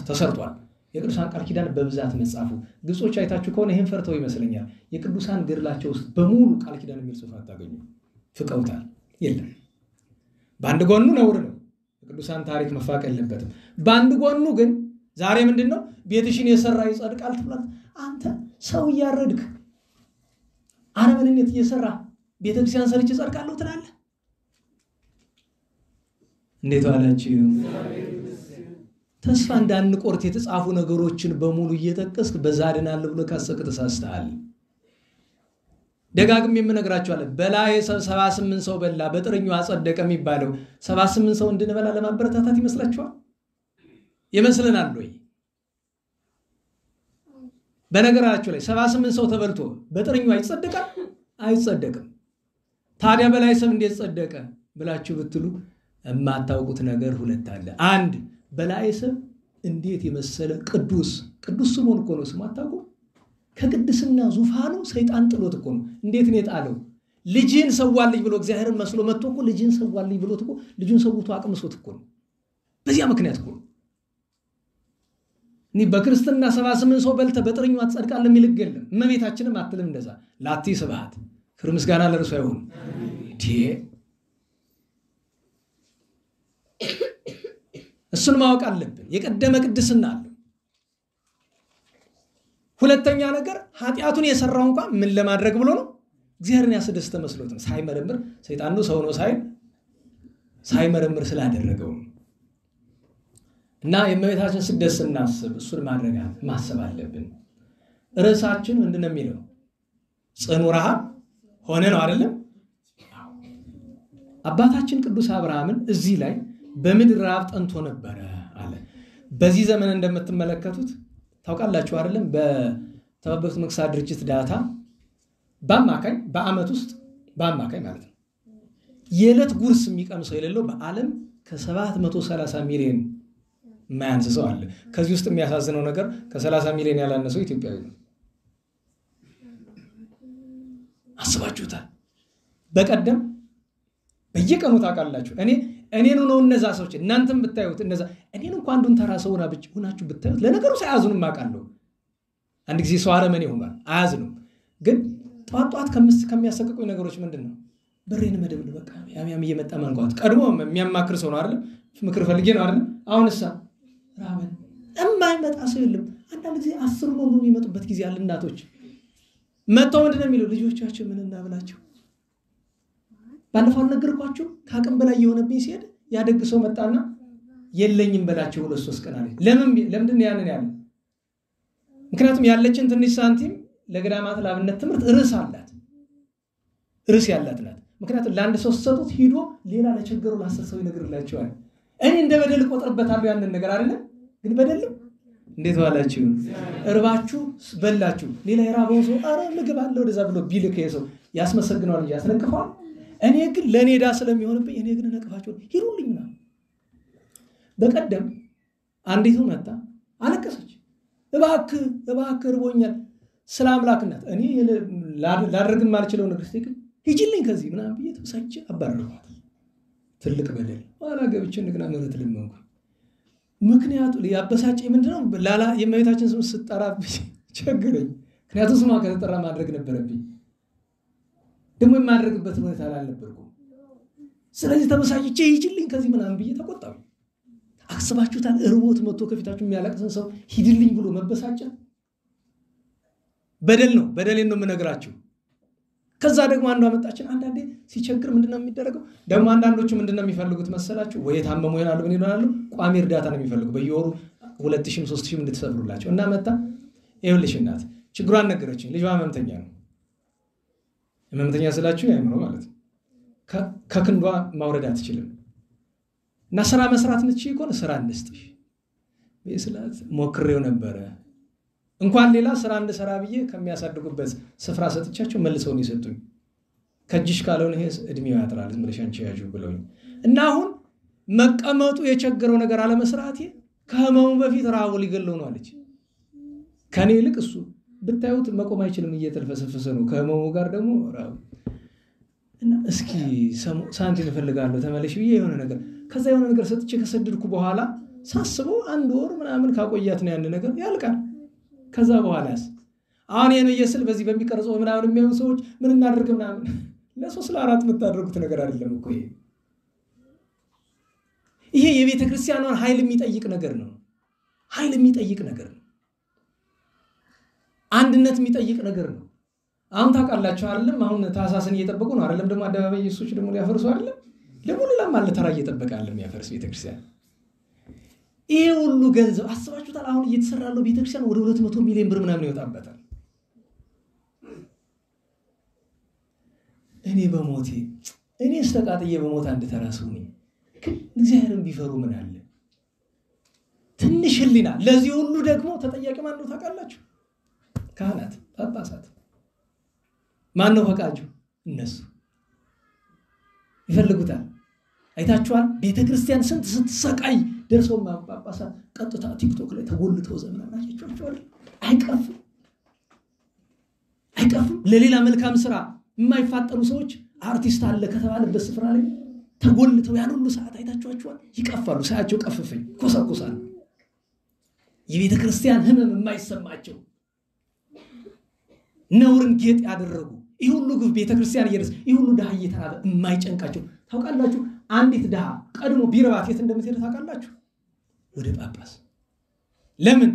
ተሰርቷል። የቅዱሳን ቃል ኪዳን በብዛት መጻፉ ግብጾች አይታችሁ ከሆነ ይህን ፈርተው ይመስለኛል የቅዱሳን ገድላቸው ውስጥ በሙሉ ቃል ኪዳን የሚል ጽሑፍ አታገኙ። ፍቀውታል። የለም። በአንድ ጎኑ ነውር ነው፣ የቅዱሳን ታሪክ መፋቅ የለበትም። በአንድ ጎኑ ግን ዛሬ ምንድነው ቤትሽን የሰራ ይጸድቃል ትብላት። አንተ ሰው እያረድክ አረመኔነት እየሰራ ቤተክርስቲያን ሰርቼ ጸድቃለሁ ትላለህ። እንዴት ዋላችሁ? ተስፋ እንዳንቆርጥ የተጻፉ ነገሮችን በሙሉ እየተጠቀስክ በዛድናል ብሎ ካሰብክ ተሳስተሃል። ደጋግሜ የምነግራችኋለሁ በላይ 78 ሰው በላ በጥርኙ አጸደቀ የሚባለው 78 ሰው እንድንበላ ለማበረታታት ይመስላችኋል? ይመስልናል ወይ? በነገራችሁ ላይ 78 ሰው ተበልቶ በጥርኙ አይጸደቅም? አይጸደቅም። ታዲያ በላይ ሰብ እንዴት ጸደቀ ብላችሁ ብትሉ የማታውቁት ነገር ሁለት አለ። አንድ በላይ ሰብ እንዴት የመሰለ ቅዱስ ስሙን እኮ ነው ስሙ አታውቁ? ከቅድስና ዙፋኑ ሰይጣን ጥሎት እኮ ነው። እንዴት ነው የጣለው? ልጅን ሰዋልኝ ብሎ እግዚአብሔርን መስሎ መጥቶ እኮ ልጅን ሰዋልኝ ብሎት እኮ ልጁን ሰውቶ አቅምሶት እኮ ነው። በዚያ ምክንያት እኮ እኔ በክርስትና 78 ሰው በልተ በጥርኙ አትጸድቃለህ የሚል ሕግ የለም። እመቤታችንም አትልም እንደዛ። ላቲ ስብሐት ክብር ምስጋና ለእርሷ ይሁን። እሱን ማወቅ አለብን። የቀደመ ቅድስና አለ። ሁለተኛ ነገር ኃጢአቱን የሰራው እንኳን ምን ለማድረግ ብሎ ነው? እግዚአብሔርን ያስደስተ መስሎት ነው። ሳይመረምር ሰይጣን ነው ሰው ነው ሳይመረምር ስላደረገው እና የእመቤታችን ስደት ስናስብ እሱን ማሰብ አለብን። ርዕሳችን ምንድን ነው የሚለው? ጽኑ ረሃብ ሆነ ነው አይደለም? አባታችን ቅዱስ አብርሃምን እዚህ ላይ በምድር ረሃብ ጠንቶ ነበረ አለ። በዚህ ዘመን እንደምትመለከቱት ታውቃላችሁ አይደለም? በተባበሩት መንግስታት ድርጅት ዳታ በአማካኝ በአመት ውስጥ በአማካኝ ማለት ነው የዕለት ጉርስ የሚቀምሰው የሌለው በዓለም ከ730 ሚሊዮን ማያንስ ሰው አለ። ከዚህ ውስጥ የሚያሳዝነው ነገር ከ30 ሚሊዮን ያላነሰው ኢትዮጵያዊ ነው። አስባችሁታል? በቀደም በየቀኑ ታውቃላችሁ እኔን ነው እነዛ ሰዎች እናንተም ብታዩት እነዛ እኔን እንኳን አንዱን ተራ ሰውና ሆናችሁ ብታዩት ለነገሩ ሳያዝኑም አውቃለሁ። አንድ ጊዜ ሰው አረመኔ ሆኗል አያዝኑም። ግን ጧት ከሚያሰቅቁኝ ነገሮች ምንድነው? በሬን መደብል በቃ ያም እየመጣ ማንቋት ቀድሞ የሚያማክር ሰው ነው አይደል? ምክር ፈልጌ ነው አይደል? አሁንሳ ራበን የማይመጣ ሰው የለም። አንዳንድ ጊዜ 10 ነው የሚመጡበት ጊዜ አለ። እናቶች መጥተው ምንድነው የሚለው? ልጆቻችን ምን እናብላቸው? ባለፈው ነገርኳችሁ ከአቅም በላይ የሆነብኝ ሲሄድ ያደግ ሰው መጣና የለኝም በላቸው 2-3 ቀን አለ። ለምንድን ነው ያንን ያለ? ምክንያቱም ያለችን ትንሽ ሳንቲም ለገዳማት ለአብነት ትምህርት ርዕስ ያላት ናት። ምክንያቱም ለአንድ ሰው ሰጡት ሂዶ ሌላ ለቸገረው ለ10 ሰው ይነግርላቸዋል። እኔ እንደ በደል ቆጥርበታለሁ ያንን ነገር አይደለም። ግን በደልም እንዴት ዋላችሁ? እርባችሁ በላችሁ ሌላ የራበው ሰው አረ ምግብ አለ ወደዛ ብሎ ቢልክ ሰው ያስመሰግነዋል እንጂ ያስነቅፈዋል? እኔ ግን ለኔ ዳ ስለሚሆንብኝ እኔ ግን ነቅፋቸው ሂሩልኝና በቀደም አንዲቱ መጣ አለቀሰች። እባክህ እርቦኛል ስለ አምላክነት እኔ ላደርግም ማልችለው ነገር እስቲ ሂጂልኝ ከዚህ ምናምን ብዬ ተሳጭ አባረርኳት። ትልቅ በደል ዋላ ገብቼ እንደገና ምህረት ልመንኩ። ምክንያቱ ያበሳጨኝ ምንድነው? ላላ የእመቤታችን ስም ስጠራብኝ ቸገረኝ። ምክንያቱም ስሟ ከተጠራ ማድረግ ነበረብኝ። ደግሞ የማደርግበት ሁኔታ አልነበርኩም። ስለዚህ ተበሳጭቼ ሂጂልኝ ከዚህ ምናምን ብዬ ተቆጣሁ። አስባችሁታል? እርቦት መጥቶ ከፊታችሁ የሚያለቅሰን ሰው ሂድልኝ ብሎ መበሳጨት በደል ነው። በደሌን ነው የምነግራችሁ። ከዛ ደግሞ አንዷ መጣችን። አንዳንዴ ሲቸግር ምንድነው የሚደረገው? ደግሞ አንዳንዶቹ ምንድነው የሚፈልጉት መሰላችሁ? ወይ የታመሙ ይሆናሉ ምን ይሆናሉ? ቋሚ እርዳታ ነው የሚፈልጉ። በየወሩ 2000 3000 እንድትሰብሩላቸው እና መጣ። ይኸውልሽ እናት ችግሯን ነገረችኝ። ልጇ ህመምተኛ ነው። ህመምተኛ ስላችሁ ያምሮ ማለት ነው። ከክንዷ ማውረድ አትችልም። እና ስራ መስራት ምትችይ ከሆነ ስራ እንስጥሽ። በስላት ሞክሬው ነበር እንኳን ሌላ ስራ እንደሰራ ብዬ ከሚያሳድጉበት ስፍራ ሰጥቻቸው መልሰው ነው የሰጡኝ ከጅሽ ካልሆነ ይሄ እድሜው ያጥራል ዝም ብለሽ አንቺ ያዡ ብለውኝ እና አሁን መቀመጡ የቸገረው ነገር አለ መስራቴ ከህመሙ በፊት ራቡ ሊገለው ነው አለች ከኔ ይልቅ እሱ ብታዩት መቆም አይችልም እየተልፈሰፈሰ ነው ከህመሙ ጋር ደግሞ ራቡ እና እስኪ ሳንቲም እፈልጋለሁ ተመለሽ ብዬ የሆነ ነገር ከዛ የሆነ ነገር ሰጥቼ ከሰደድኩ በኋላ ሳስበው አንድ ወር ምናምን ካቆያት ነው ያን ነገር ያልቃል ከዛ በኋላስ አሁን የኔ የስል በዚህ በሚቀርጸው ምናምን የሚሆን ሰዎች ምን እናደርግ ምናምን ለሶስት ለአራት የምታደርጉት ነገር አይደለም እኮ ይሄ የቤተ ክርስቲያኗን ኃይል የሚጠይቅ ነገር ነው ኃይል የሚጠይቅ ነገር ነው አንድነት የሚጠይቅ ነገር ነው አሁን ታውቃላችሁ አይደለም አሁን ታሳስን እየጠበቁ ነው አይደለም ደግሞ አደባባይ ኢየሱስ ደግሞ ሊያፈርሱ አይደለም ደግሞ ሌላም አለ ተራ እየጠበቀ አይደለም ያፈርስ ቤተ ክርስቲያን ይሄ ሁሉ ገንዘብ አስባችሁታል አሁን እየተሰራ ያለው ቤተ ክርስቲያን ወደ 200 ሚሊዮን ብር ምናምን ይወጣበታል እኔ በሞቴ እኔ استقاطየ በሞት አንድ ተራስው ነኝ እግዚአብሔርን ቢፈሩ ምን አለ ትንሽ ህሊና ለዚህ ሁሉ ደግሞ ተጠያቂ ማን ነው ታውቃላችሁ ካህናት ጳጳሳት ማን ነው ፈቃጁ እነሱ ይፈልጉታል አይታችኋል ቤተክርስቲያን ስንት ስትሰቃይ ደርሶ ጳጳሳት ቀጥታ ቲክቶክ ላይ ተጎልተው ዘመናን አያችኋል አይቀርም ለሌላ መልካም ስራ የማይፋጠኑ ሰዎች አርቲስት አለ ከተባለበት ስፍራ ላይ ተጎልተው ያን ሁሉ ሰዓት አይታችኋል ይቀፋሉ ሳያቸው ቀፍፈኝ ኮሳኮሳል የቤተ ክርስቲያን ህመም የማይሰማቸው ነውርን ጌጥ ያደረጉ ይሄ ሁሉ ግፍ ቤተ ክርስቲያን እየደረሰ ይሄ ሁሉ ደሃ እየተራበ የማይጨንቃቸው ታውቃላችሁ አንዲት ደሃ ቀድሞ ቢረባት የት እንደምትሄድ ታውቃላችሁ ወደ ጳጳስ ለምን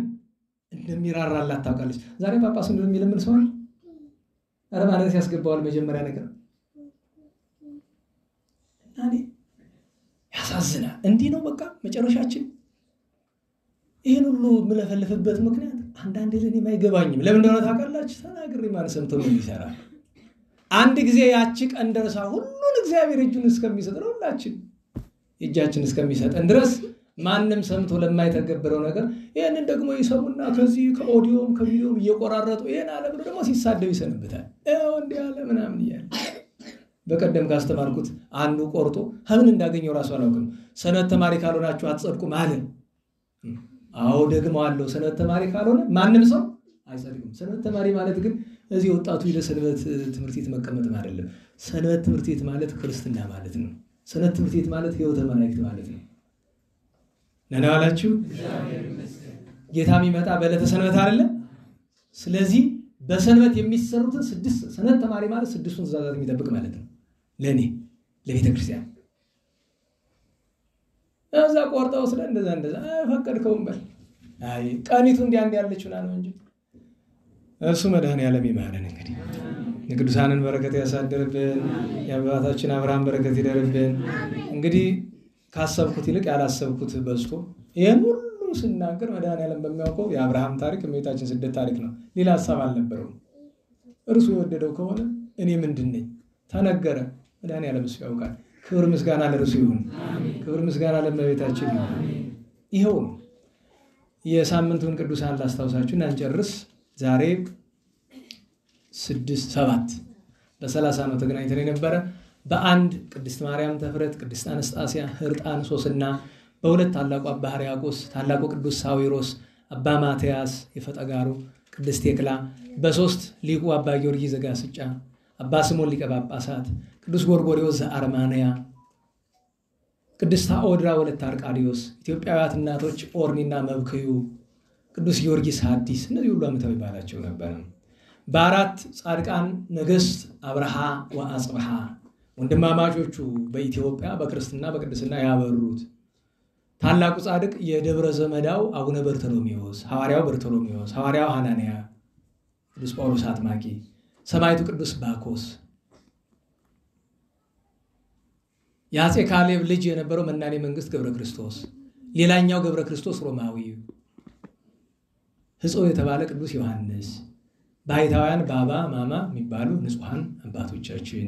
እንደሚራራላት ታውቃለች ዛሬ ጳጳስ እንደሚለምን ሰው አይደል አረማነት ያስገባዋል መጀመሪያ ነገር አኔ ያሳዝናል እንዲህ ነው በቃ መጨረሻችን ይሄን ሁሉ ምለፈልፍበት ምክንያት አንዳንዴ ለኔ ማይገባኝም ለምን እንደሆነ ታውቃላችሁ ተናግሬ ማን ሰምቶ ምን ይሰራል አንድ ጊዜ ያቺ ቀን ደረሳ ሁሉን እግዚአብሔር እጁን እስከሚሰጥ ነው ሁላችን እጃችን እስከሚሰጠን ድረስ ማንንም ሰምቶ ለማይተገበረው ነገር ይሄንን ደግሞ ይሰሙና ከዚህ ከኦዲዮም ከቪዲዮም እየቆራረጡ ይሄን አለ ብሎ ደግሞ ሲሳደብ ይሰንብታል እንዴ አለ ምናምን ይያል በቀደም ካስተማርኩት አንዱ ቆርጦ ሀምን እንዳገኘው ራሱ አላውቅም ሰነት ተማሪ ካልሆናችሁ አትጸድቁም አለ አው ደግሞ አለው ሰነት ተማሪ ካልሆነ ማንንም ሰው አይጸድቅም ሰነት ተማሪ ማለት ግን እዚህ ወጣቱ ይለሰንበት ትምህርት ቤት መቀመጥ አይደለም ሰነት ትምህርት ቤት ማለት ክርስትና ማለት ነው ሰነት ትምህርት ቤት ማለት ህይወተ መላእክት ማለት ነው ነናላችሁ ጌታ የሚመጣ በዕለተ ሰንበት አይደለም ስለዚህ በሰንበት የሚሰሩትን 6 ሰነት ተማሪ ማለት 6ቱን ትእዛዛት የሚጠብቅ ማለት ነው ለኔ ለቤተ ክርስቲያን እዛ ቆርጣው ስለ እንደዛ ፈቀድከውም በል አይ ቀኒቱ እንዲያን ያለችውና ነው እንጂ እርሱ መድኃኔዓለም ይማረን እንግዲህ የቅዱሳንን በረከት ያሳድርብን የአባታችን አብርሃም በረከት ይደርብን እንግዲህ ካሰብኩት ይልቅ ያላሰብኩት በዝቶ ይሄን ሁሉ ስናገር መድኃኔዓለም በሚያውቀው የአብርሃም ታሪክ የእመቤታችን ስደት ታሪክ ነው ሌላ ሐሳብ አልነበረው እርሱ የወደደው ከሆነ እኔ ምንድነኝ ተነገረ መድኃኔዓለም እሱ ያውቃል ክብር ምስጋና ለእርሱ ይሁን አሜን ክብር ምስጋና ለእመቤታችን ይሁን አሜን ይሄው ነው የሳምንቱን ቅዱሳን ላስታውሳችሁና እንጨርስ ዛሬ 6-7 በ30 ነው ተገናኝተን የነበረ በአንድ ቅድስት ማርያም ተፍረት ቅድስት አነስጣሲያ ህርጣን ሶስና በሁለት ታላቁ አባ ሕርያቆስ ታላቁ ቅዱስ ሳዊሮስ አባ ማትያስ የፈጠጋሩ ቅድስት ቴክላ በሶስት ሊቁ አባ ጊዮርጊስ ዘጋስጫ አባ ስምዖን ሊቀ ጳጳሳት ቅዱስ ጎርጎርዮስ ዘአርማንያ ቅድስት አኦድራ ወለተ አርቃዲዮስ ኢትዮጵያውያት እናቶች ኦርኒና መብክዩ ቅዱስ ጊዮርጊስ ሐዲስ እነዚህ ሁሉ ዓመታዊ በዓላቸው ነበር በአራት ጻድቃን ነገስት አብርሃ ወአጽብሃ ወንድማማቾቹ በኢትዮጵያ በክርስትና በቅድስና ያበሩት ታላቁ ጻድቅ የደብረ ዘመዳው አቡነ በርተሎሜዎስ ሐዋርያው በርተሎሜዎስ ሐዋርያው ሐናንያ ቅዱስ ጳውሎስ አጥማቂ ሰማዕቱ ቅዱስ ባኮስ ያጼ ካሌብ ልጅ የነበረው መናኔ መንግስት ገብረ ክርስቶስ ሌላኛው ገብረ ክርስቶስ ሮማዊ ሕጾ የተባለ ቅዱስ ዮሐንስ ባይታውያን ባባ ማማ የሚባሉ ንጹሃን አባቶቻችን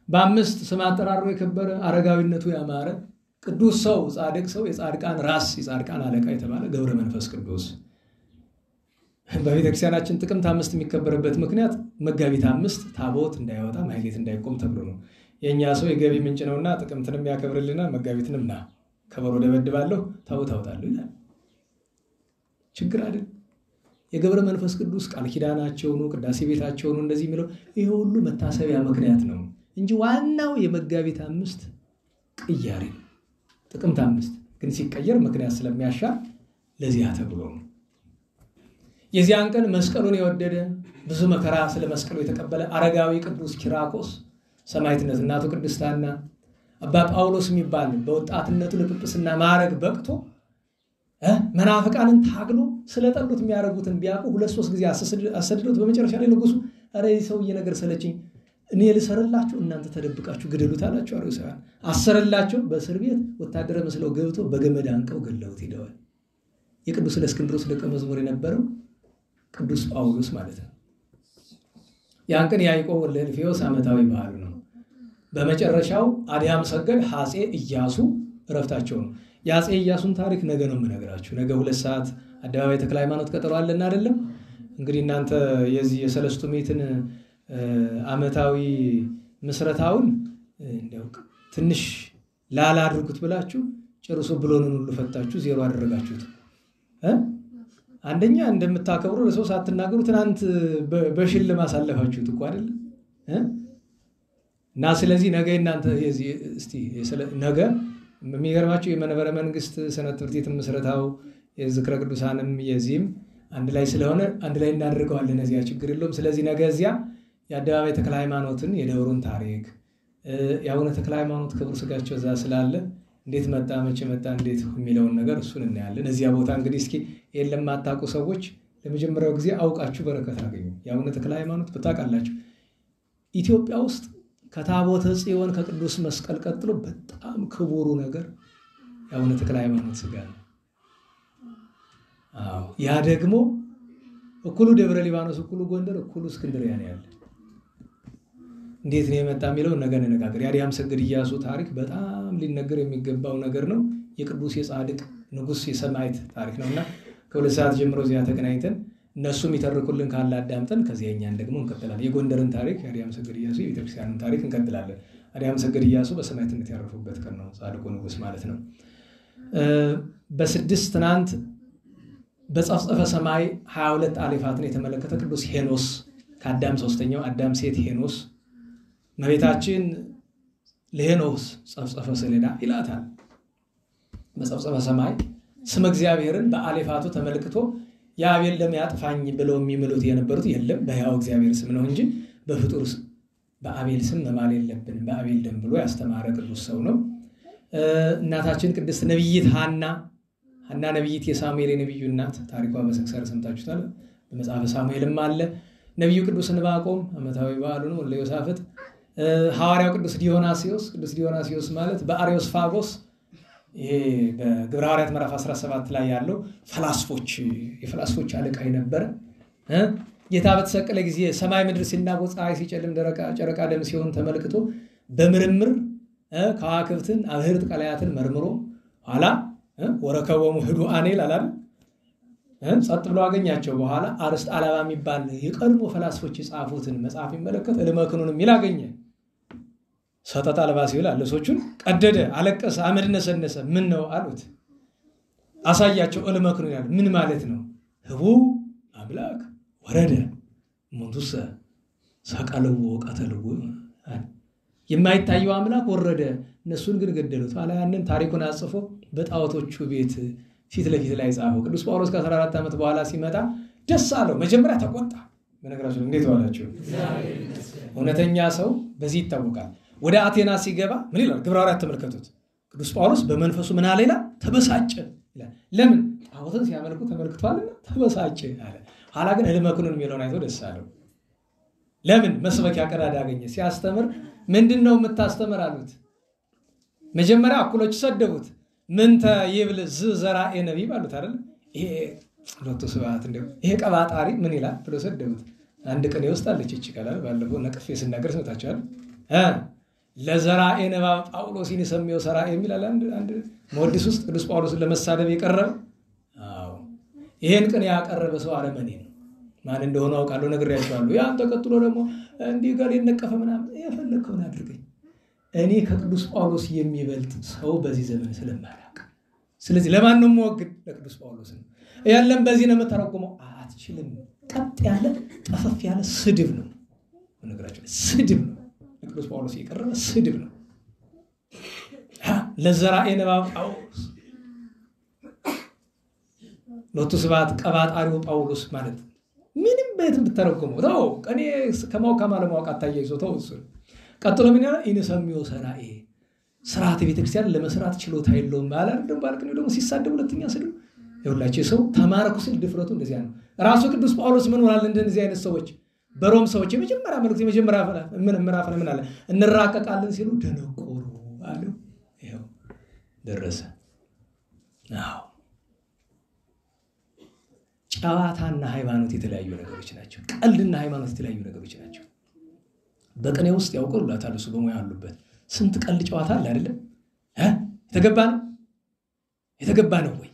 በአምስት ስም አጠራሩ የከበረ አረጋዊነቱ ያማረ ቅዱስ ሰው ጻድቅ ሰው የጻድቃን ራስ የጻድቃን አለቃ የተባለ ገብረ መንፈስ ቅዱስ በቤተክርስቲያናችን ጥቅምት 5 የሚከበርበት ምክንያት መጋቢት 5 ታቦት እንዳይወጣ ማህሌት እንዳይቆም ተብሎ ነው። የኛ ሰው የገቢ ምንጭ ነውና ጥቅምትንም ያከብርልና መጋቢትንም ና ከበሮ ደበድባለሁ ታቦት አወጣለሁ ይላል። ችግር አይደል? የገብረ መንፈስ ቅዱስ ቃል ኪዳናቸው ነው፣ ቅዳሴ ቤታቸው ነው እንደዚህ የሚለው ይሄ ሁሉ መታሰቢያ ምክንያት ነው እንጂ ዋናው የመጋቢት 5 ቅያሬ ጥቅምት 5 ግን ሲቀየር ምክንያት ስለሚያሻ ለዚያ ተብሎ ነው። የዚያን ቀን መስቀሉን የወደደ ብዙ መከራ ስለ መስቀሉ የተቀበለ አረጋዊ ቅዱስ ኪራኮስ ሰማዕትነት እናቱ ቅድስት ሐና አባ ጳውሎስ የሚባል በወጣትነቱ ለጵጵስና ማዕረግ በቅቶ መናፍቃንን ታግሎ ስለጠሉት የሚያረጉትን ቢያውቁ 2-3 ጊዜ አሰድዶት በመጨረሻ ላይ ንጉሱ አረ ሰውዬ ነገር ሰለችኝ እኔ ልሰርላችሁ እናንተ ተደብቃችሁ ግደሉት አላቸው። አርዮሳውያን አሰረላቸው። በእስር ቤት ወታደር መስለው ገብቶ በገመድ አንቀው ገለውት ሄደዋል። የቅዱስ እለእስክንድሮስ ደቀ መዝሙር የነበረው ቅዱስ ጳውሎስ ማለት ነው። ያን ቀን ያዕቆብ ወልደ እልፍዮስ ዓመታዊ በዓሉ ነው። በመጨረሻው አድያም ሰገድ ሐጼ ኢያሱ እረፍታቸው ነው። የአጼ ኢያሱን ታሪክ ነገ ነው የምነግራችሁ። ነገ 2 ሰዓት አደባባይ ተክለ ሃይማኖት ቀጠሮ አለና አይደለም። እንግዲህ እናንተ የዚህ የሰለስቱ ምዕትን ዓመታዊ ምስረታውን እንደው ትንሽ ላላ አድርጉት ብላችሁ ጨርሶ ብሎንን ሁሉ ፈታችሁ ዜሮ አደረጋችሁት። አንደኛ እንደምታከብሩ ለሰው ሳትናገሩ ትናንት በሽል ማሳለፋችሁት እኮ አይደል? እና ስለዚህ ነገ እናንተ እስቲ ነገ የሚገርማችሁ የመንበረ መንግስት ሰንበት ትምህርት ቤት ምስረታው የዝክረ ቅዱሳንም የዚህም አንድ ላይ ስለሆነ አንድ ላይ እናደርገዋለን። እዚያ ችግር የለውም። ስለዚህ ነገ እዚያ የአደባባይ ተክለ ሃይማኖትን የደብሩን ታሪክ የአቡነ ተክለ ሃይማኖት ክቡር ስጋቸው እዛ ስላለ እንዴት መጣ መቼ መጣ እንዴት የሚለውን ነገር እሱን እናያለን። እዚያ ቦታ እንግዲህ እስኪ የለም ማታውቁ ሰዎች ለመጀመሪያው ጊዜ አውቃችሁ በረከት አገኙ። የአቡነ ተክለ ሃይማኖት በታውቃላችሁ ኢትዮጵያ ውስጥ ከታቦተ ጽዮን ከቅዱስ መስቀል ቀጥሎ በጣም ክቡሩ ነገር የአቡነ ተክለ ሃይማኖት ስጋ ነው። ያ ደግሞ እኩሉ ደብረ ሊባኖስ እኩሉ ጎንደር እኩሉ እስክንድርያ ነው ያለ። እንዴት ነው የመጣ የሚለው ነገ እንነጋገር። የአድያም ሰገድ ኢያሱ ታሪክ በጣም ሊነገር የሚገባው ነገር ነው። የቅዱስ የጻድቅ ንጉስ የሰማዕት ታሪክ ነውና ከ2 ሰዓት ጀምሮ እዚያ ተገናኝተን እነሱም ይተርኩልን ካለ አዳምጠን ከዚያኛን ደግሞ እንቀጥላለን። የጎንደርን ታሪክ የአድያም ሰገድ ኢያሱ የቤተክርስቲያንን ታሪክ እንቀጥላለን። አድያም ሰገድ ኢያሱ በሰማዕትነት ያረፉበት ቀን ነው፣ ጻድቁ ንጉስ ማለት ነው። በ6 ትናንት በጸፍጸፈ ሰማይ 22 አሌፋትን የተመለከተ ቅዱስ ሄኖስ ከአዳም 3ኛው አዳም ሴት ሄኖስ መቤታችን ለሄኖስ ጸፍጸፈ ሰሌዳ ይላታል። በጸፍጸፈ ሰማይ ስም እግዚአብሔርን በአሌፋቱ ተመልክቶ የአቤል ደም ያጥፋኝ ብለው የሚምሉት የነበሩት የለም በሕያው እግዚአብሔር ስም ነው እንጂ በፍጡር በአቤል ስም መማል የለብንም በአቤል ደም ብሎ ያስተማረ ቅዱስ ሰው ነው። እናታችን ቅድስት ነቢይት ሐና ነቢይት የሳሙኤል የነቢዩ እናት ታሪኳ በስንክሳር ሰምታችሁታል። በመጽሐፈ ሳሙኤልም አለ። ነቢዩ ቅዱስ ዕንባቆም ዓመታዊ በዓሉ ነው። ለዮሳፍጥ ሐዋርያው ቅዱስ ዲዮናስዮስ ማለት በአርዮስፋጎስ ይሄ በግብረ ሐዋርያት ምዕራፍ 17 ላይ ያለው የፈላስፎች አለቃ የነበረ ጌታ በተሰቀለ ጊዜ ሰማይ ምድር ሲናወጥ ፀሐይ ሲጨልም ጨረቃ ደም ሲሆን ተመልክቶ በምርምር ከዋክብትን አብህርት ቀላያትን መርምሮ ኋላ ወረከቦሙ ህዱአን ይላል ጸጥ ብሎ አገኛቸው። በኋላ አርስት አላባ የሚባል የቀድሞ ፈላስፎች የጻፉትን መጽሐፍ ይመለከት እልመክኑንም ይላገኘ ሰጠጣ አልባስ ይላል ለሶቹን ቀደደ፣ አለቀሰ፣ አመድ ነሰነሰ። ምን ነው አሉት። አሳያቸው። እልመክኑ ይላል ምን ማለት ነው? ህቡ አምላክ ወረደ ሙንቱሰ ሰቀለው ወቀተለው የማይታየው አምላክ ወረደ፣ እነሱን ግን ገደሉት። ኋላ ያንን ታሪኩን አጽፎ በጣዖቶቹ ቤት ፊት ለፊት ላይ ጻፈው። ቅዱስ ጳውሎስ ከ14 ዓመት በኋላ ሲመጣ ደስ አለው። መጀመሪያ ተቆጣ። በነገራችሁ እንዴት ዋላችሁ? እውነተኛ ሰው በዚህ ይታወቃል። ወደ አቴና ሲገባ ምን ይላል? ግብረ ሐዋርያት ተመልከቱት። ቅዱስ ጳውሎስ በመንፈሱ ምን አለ ይላል? ተበሳጨ ይላል። ለምን? ጣዖትን ሲያመልኩ ተመልክቷልና ተበሳጨ አለ። ኋላ ግን እልመክኑን የሚለውን አይቶ ደስ አለው። ለምን? መስበኪያ ቀዳዳ አገኘ። ሲያስተምር ምንድነው የምታስተምር አሉት። መጀመሪያ እኩሎች ሰደቡት። ምንተ ይብል ዘራኤ ነቢይ ባሉት አይደል? ይሄ ሎቱ ስብሐት እንደው ይሄ ቀባጣሪ ምን ይላል ብሎ ሰደቡት። አንድ ቀን ይወስዳለች እቺ ቀላል ባለፈው ነቅፌ ስናገር ሰምታችኋል። ለዘራኤ ንባብ ጳውሎስን ይሰሚው ሰራኤ የሚላል አንድ መወድስ ውስጥ ቅዱስ ጳውሎስን ለመሳደብ የቀረበ ይሄን ቀን ያቀረበ ሰው አረመኔ ነው። ማን እንደሆነ አውቃለሁ ነግሬያቸዋለሁ። ያን ተከትሎ ደግሞ እንዲህ ጋር ይነቀፈ ምናምን የፈለከውን አድርገኝ። እኔ ከቅዱስ ጳውሎስ የሚበልጥ ሰው በዚህ ዘመን ስለማላውቅ ስለዚህ ለማን ነው የምወግድ? ለቅዱስ ጳውሎስ ነው። ያለም በዚህ ነው የምተረጉመው። አትችልም። ቀጥ ያለ ጠፈፍ ያለ ስድብ ነው ነግራችሁ፣ ስድብ ነው። ለቅዱስ ጳውሎስ የቀረበ ስድብ ነው። ለዘራኤ ንባብ ጳውሎስ ሎቱ ስብሐት ቀባጣሪው ጳውሎስ ማለት ምንም በየትም ብትተረጉመው ነው። እኔ ከማው ከማለማው አታያይዞ ተው። እሱ ቀጥሎ ምን ያለ ኢንሰሚዮ ሰራኤ ስርዓተ ቤተክርስቲያን ለመስራት ችሎታ የለውም ማለት ነው። ባልክ ነው ደግሞ ሲሳደብ ሁለተኛ ስድብ ይኸውላችሁ ሰው ተማረኩ ሲል ድፍረቱ እንደዚያ ነው። ራሱ ቅዱስ ጳውሎስ ምን ወላል እንደዚህ አይነት ሰዎች በሮም ሰዎች የመጀመሪያ መልእክት የመጀመሪያ ምዕራፍ ምን አለ? እንራቀቃለን ሲሉ ደነቆሩ አሉ። ይኸው ደረሰ። አዎ ጨዋታና ሃይማኖት የተለያዩ ነገሮች ናቸው። ቀልድና ሃይማኖት የተለያዩ ነገሮች ናቸው። በቅኔ ውስጥ ያውቀሩላታል እሱ በሙያ አሉበት። ስንት ቀልድ ጨዋታ አለ አይደለም? የተገባ ነው ወይ?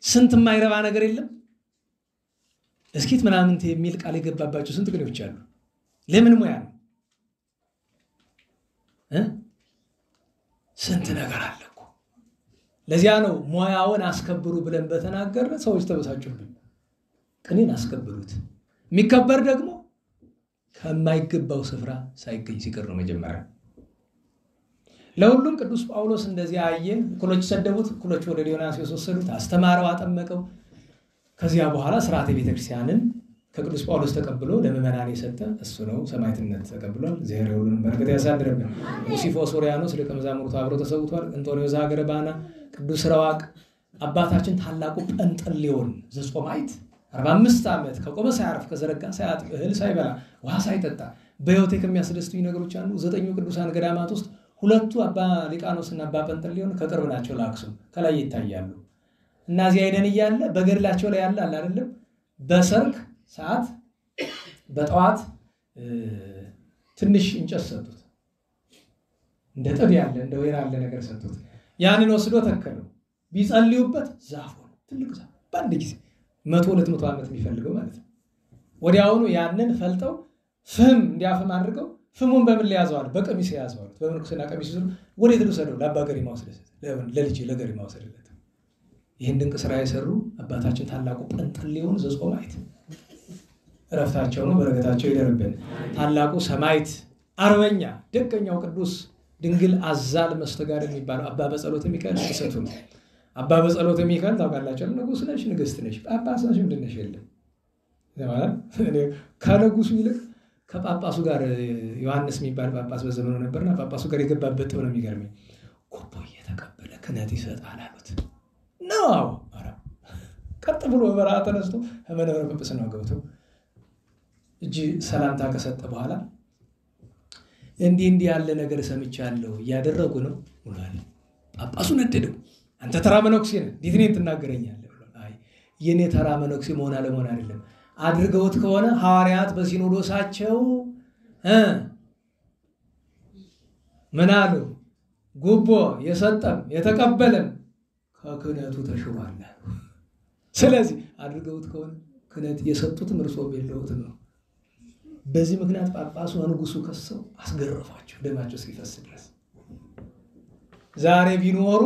ስንት የማይረባ ነገር የለም? እስኪት ምናምን የሚል ቃል የገባባቸው ስንት ቅኔዎች አሉ። ለምን ሙያ ነው? ስንት ነገር አለ እኮ። ለዚያ ነው ሙያውን አስከብሩ ብለን በተናገረ ሰዎች ተበሳጩብን። ቅኔን አስከብሩት። የሚከበር ደግሞ ከማይገባው ስፍራ ሳይገኝ ሲቀር ነው መጀመሪያ። ለሁሉም ቅዱስ ጳውሎስ እንደዚህ አየ። እኩሎች ሰደቡት፣ እኩሎች ወደ ዲዮናስዮስ ወሰዱት፣ አስተማረው፣ አጠመቀው። ከዚያ በኋላ ስርዓተ ቤተክርስቲያንን ከቅዱስ ጳውሎስ ተቀብሎ ለምዕመናን የሰጠ እሱ ነው። ሰማዕትነት ተቀብሏል። እግዚአብሔር ሁሉን በረከት ያሳድርብን። ዮሲፎስ ሶርያኖስ ደቀ መዛሙርቱ አብረው ተሰውቷል። እንጦንዮስ ዘሀገረ ባና፣ ቅዱስ ረዋቅ አባታችን ታላቁ ጰንጠሌዎን ዘጾማዕት 45 ዓመት ከቆመ ሳያርፍ ከዘረጋ ሳያጥብ እህል ሳይበላ ውሃ ሳይጠጣ በሕይወቴ ከሚያስደስቱኝ ነገሮች አንዱ 9 ቅዱሳን ገዳማት ውስጥ 2 አባ ሊቃኖስና አባ ጰንጠሌዎን ከቅርብ ናቸው ለአክሱም ከላይ ይታያሉ። እና እዚያ ሄደን እያለ በገድላቸው ላይ ያለ አለ አይደለም በሰርክ ሰዓት በጠዋት ትንሽ እንጨት ሰጡት። እንደ ጥድ ያለ እንደ ወይራ ያለ ነገር ሰጡት። ያንን ወስዶ ተከለው። ቢጸልዩበት ዛፍ ሆነ፣ ትልቅ ዛፍ በአንድ ጊዜ 100-200 ዓመት የሚፈልገው ማለት ነው። ወዲያውኑ ያንን ፈልጠው ፍም እንዲያፈም አድርገው ፍሙን በምን ሊያዘዋል? በቀሚስ ያዘዋል። በመንኩስና ቀሚስ ይዘው ወዴት ልሰደው? ለአባ ገሪማ ወሰደለት። ለልጅ ለገሪማ ወሰደለት። ይህን ድንቅ ስራ የሰሩ አባታችን ታላቁ ጰንጠሌዎን ዘጾማዕት እረፍታቸው ነው፣ በረከታቸው ይደርብን። ታላቁ ሰማዕት አርበኛ ደገኛው ቅዱስ ድንግል አዛል መስተጋድል የሚባለው አባ በጸሎተ ሚካኤል ተሰጡ ነው። አባ በጸሎተ ሚካኤል ታውቃላችሁ፣ ንጉስ ነሽ፣ ንግስት ነሽ፣ ጳጳስ ነሽ፣ ምንድን ነሽ የለም ማለት ከንጉሱ ይልቅ ከጳጳሱ ጋር ዮሐንስ የሚባል ጳጳስ በዘመኑ ነበርና ጳጳሱ ጋር የገባበት ነው የሚገርመኝ። ኮፖ እየተቀበለ ክህነት ይሰጣል አሉት ነው። አረ ቀጥ ብሎ በረሃ ተነስቶ ከመንበረ ጵጵስናው ገብቶ እጅ ሰላምታ ከሰጠ በኋላ እንዲህ ያለ ነገር ሰምቻለሁ እያደረጉ ነው ብሏል። ጳጳሱ ነደደው። አንተ ተራ መነኩሴ ነህ፣ እንዴት እኔን ትናገረኛለህ ብሎ። አይ የኔ ተራ መነኩሴ መሆን አለመሆን አይደለም፣ አድርገውት ከሆነ ሐዋርያት በሲኖዶሳቸው ምን አሉ? ጉቦ የሰጠም የተቀበለም ከክህነቱ ተሽሯል። ስለዚህ አድርገውት ከሆነ ክህነት የሰጡትም እርሶም የለውትም ነው። በዚህ ምክንያት ጳጳሱ ንጉሱ ከሰው አስገረፏቸው ደማቸው እስኪፈስ ድረስ። ዛሬ ቢኖሩ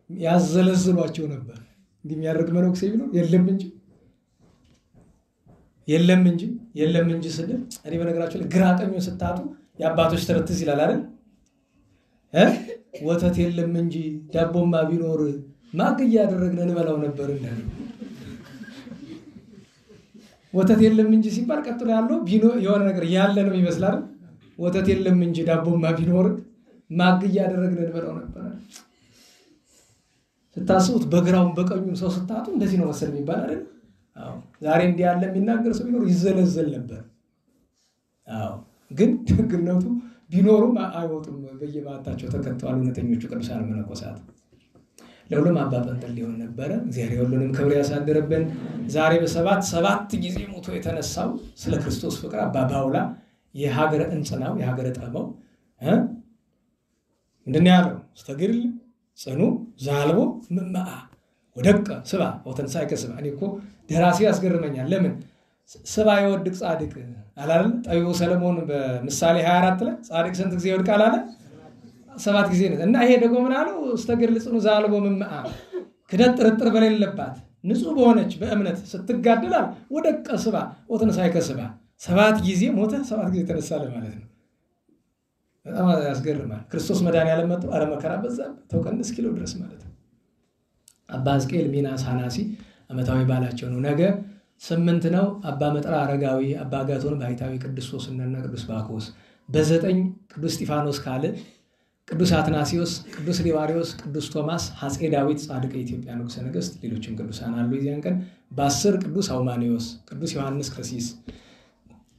ያዘለዝሏቸው ነበር። እንዲህ የሚያደርግ መነኩሴ ቢኖር የለም እንጂ ስንል እኔ በነገራችሁ ላይ ግራ ቀኙን ስታጡ የአባቶች ተረት ትዝ ይላል አይደል? ወተት የለም እንጂ ዳቦማ ቢኖር ማግ እያደረግን እንበላው ነበር እንዳለ። ወተት የለም እንጂ ሲባል ቀጥሎ ያለው የሆነ ነገር ያለ ነው ይመስላል። ወተት የለም እንጂ ዳቦማ ቢኖር ማግ እያደረግን እንበላው ነበር። ስታስቡት በግራውም በቀኙም ሰው ስታጡ እንደዚህ ነው መሰል የሚባል አይደል? አዎ ዛሬ እንዲህ ያለ የሚናገር ሰው ቢኖር ይዘለዘል ነበር። አዎ ግን ደግነቱ ቢኖሩም አይወጡም፣ በየማታቸው ተከተዋል እውነተኞቹ ቅዱሳን መነኮሳት። ለሁሉም አባ ጰንጠሌዎን ነበረ። እግዚአብሔር ሁሉንም ክብር ያሳድርብን። ዛሬ በ7 ጊዜ ሞቶ የተነሳው ስለ ክርስቶስ ፍቅር አባ ባውላ የሀገረ እንጽናው የሀገረ ጠመው ምንድን ያለው ስተግል ጽኑ ዛልቦ ምማአ ወደቀ ስባ ወተንሳይከ ስባ። እኔ እኮ ደራሲ ያስገርመኛል። ለምን ስባ ይወድቅ ጻድቅ አላለ? ጠቢቡ ሰለሞን በምሳሌ 24 ላይ ጻድቅ ስንት ጊዜ ይወድቃል አለ? 7 ጊዜ ነው። እና ይሄ ደግሞ ምን አለው? ስተግል ጽኑ ዛልቦ ምማአ ክደት ጥርጥር በሌለባት ንጹህ በሆነች በእምነት ስትጋደላል ወደቀ ስባ ወተንሳይከ ስባ 7 ጊዜ ሞተ 7 ጊዜ ተነሳለ ማለት ነው። በጣም ያስገርማል። ክርስቶስ መድኃኒዓለም መጥቶ አረ መከራ በዛበት ተውቀንስ ኪሎ ድረስ ማለት ነው። አባ ሕዝቅኤል ሚናስ ሐናሲ ዓመታዊ በዓላቸው ነው። ነገ 8 ነው። አባ መጥራ አረጋዊ፣ አባ አጋቶን ባሕታዊ፣ ቅዱስ ሶስናና ቅዱስ ባኮስ፣ በ9 ቅዱስ እስጢፋኖስ ካለ፣ ቅዱስ አትናሲዮስ፣ ቅዱስ ሊባሪዮስ፣ ቅዱስ ቶማስ፣ ሐፄ ዳዊት ጻድቅ የኢትዮጵያ ንጉሠ ነገሥት፣ ሌሎችም ቅዱሳን አሉ የዚያን ቀን። በ10 ቅዱስ አውማኒዮስ፣ ቅዱስ ዮሐንስ ቀሲስ፣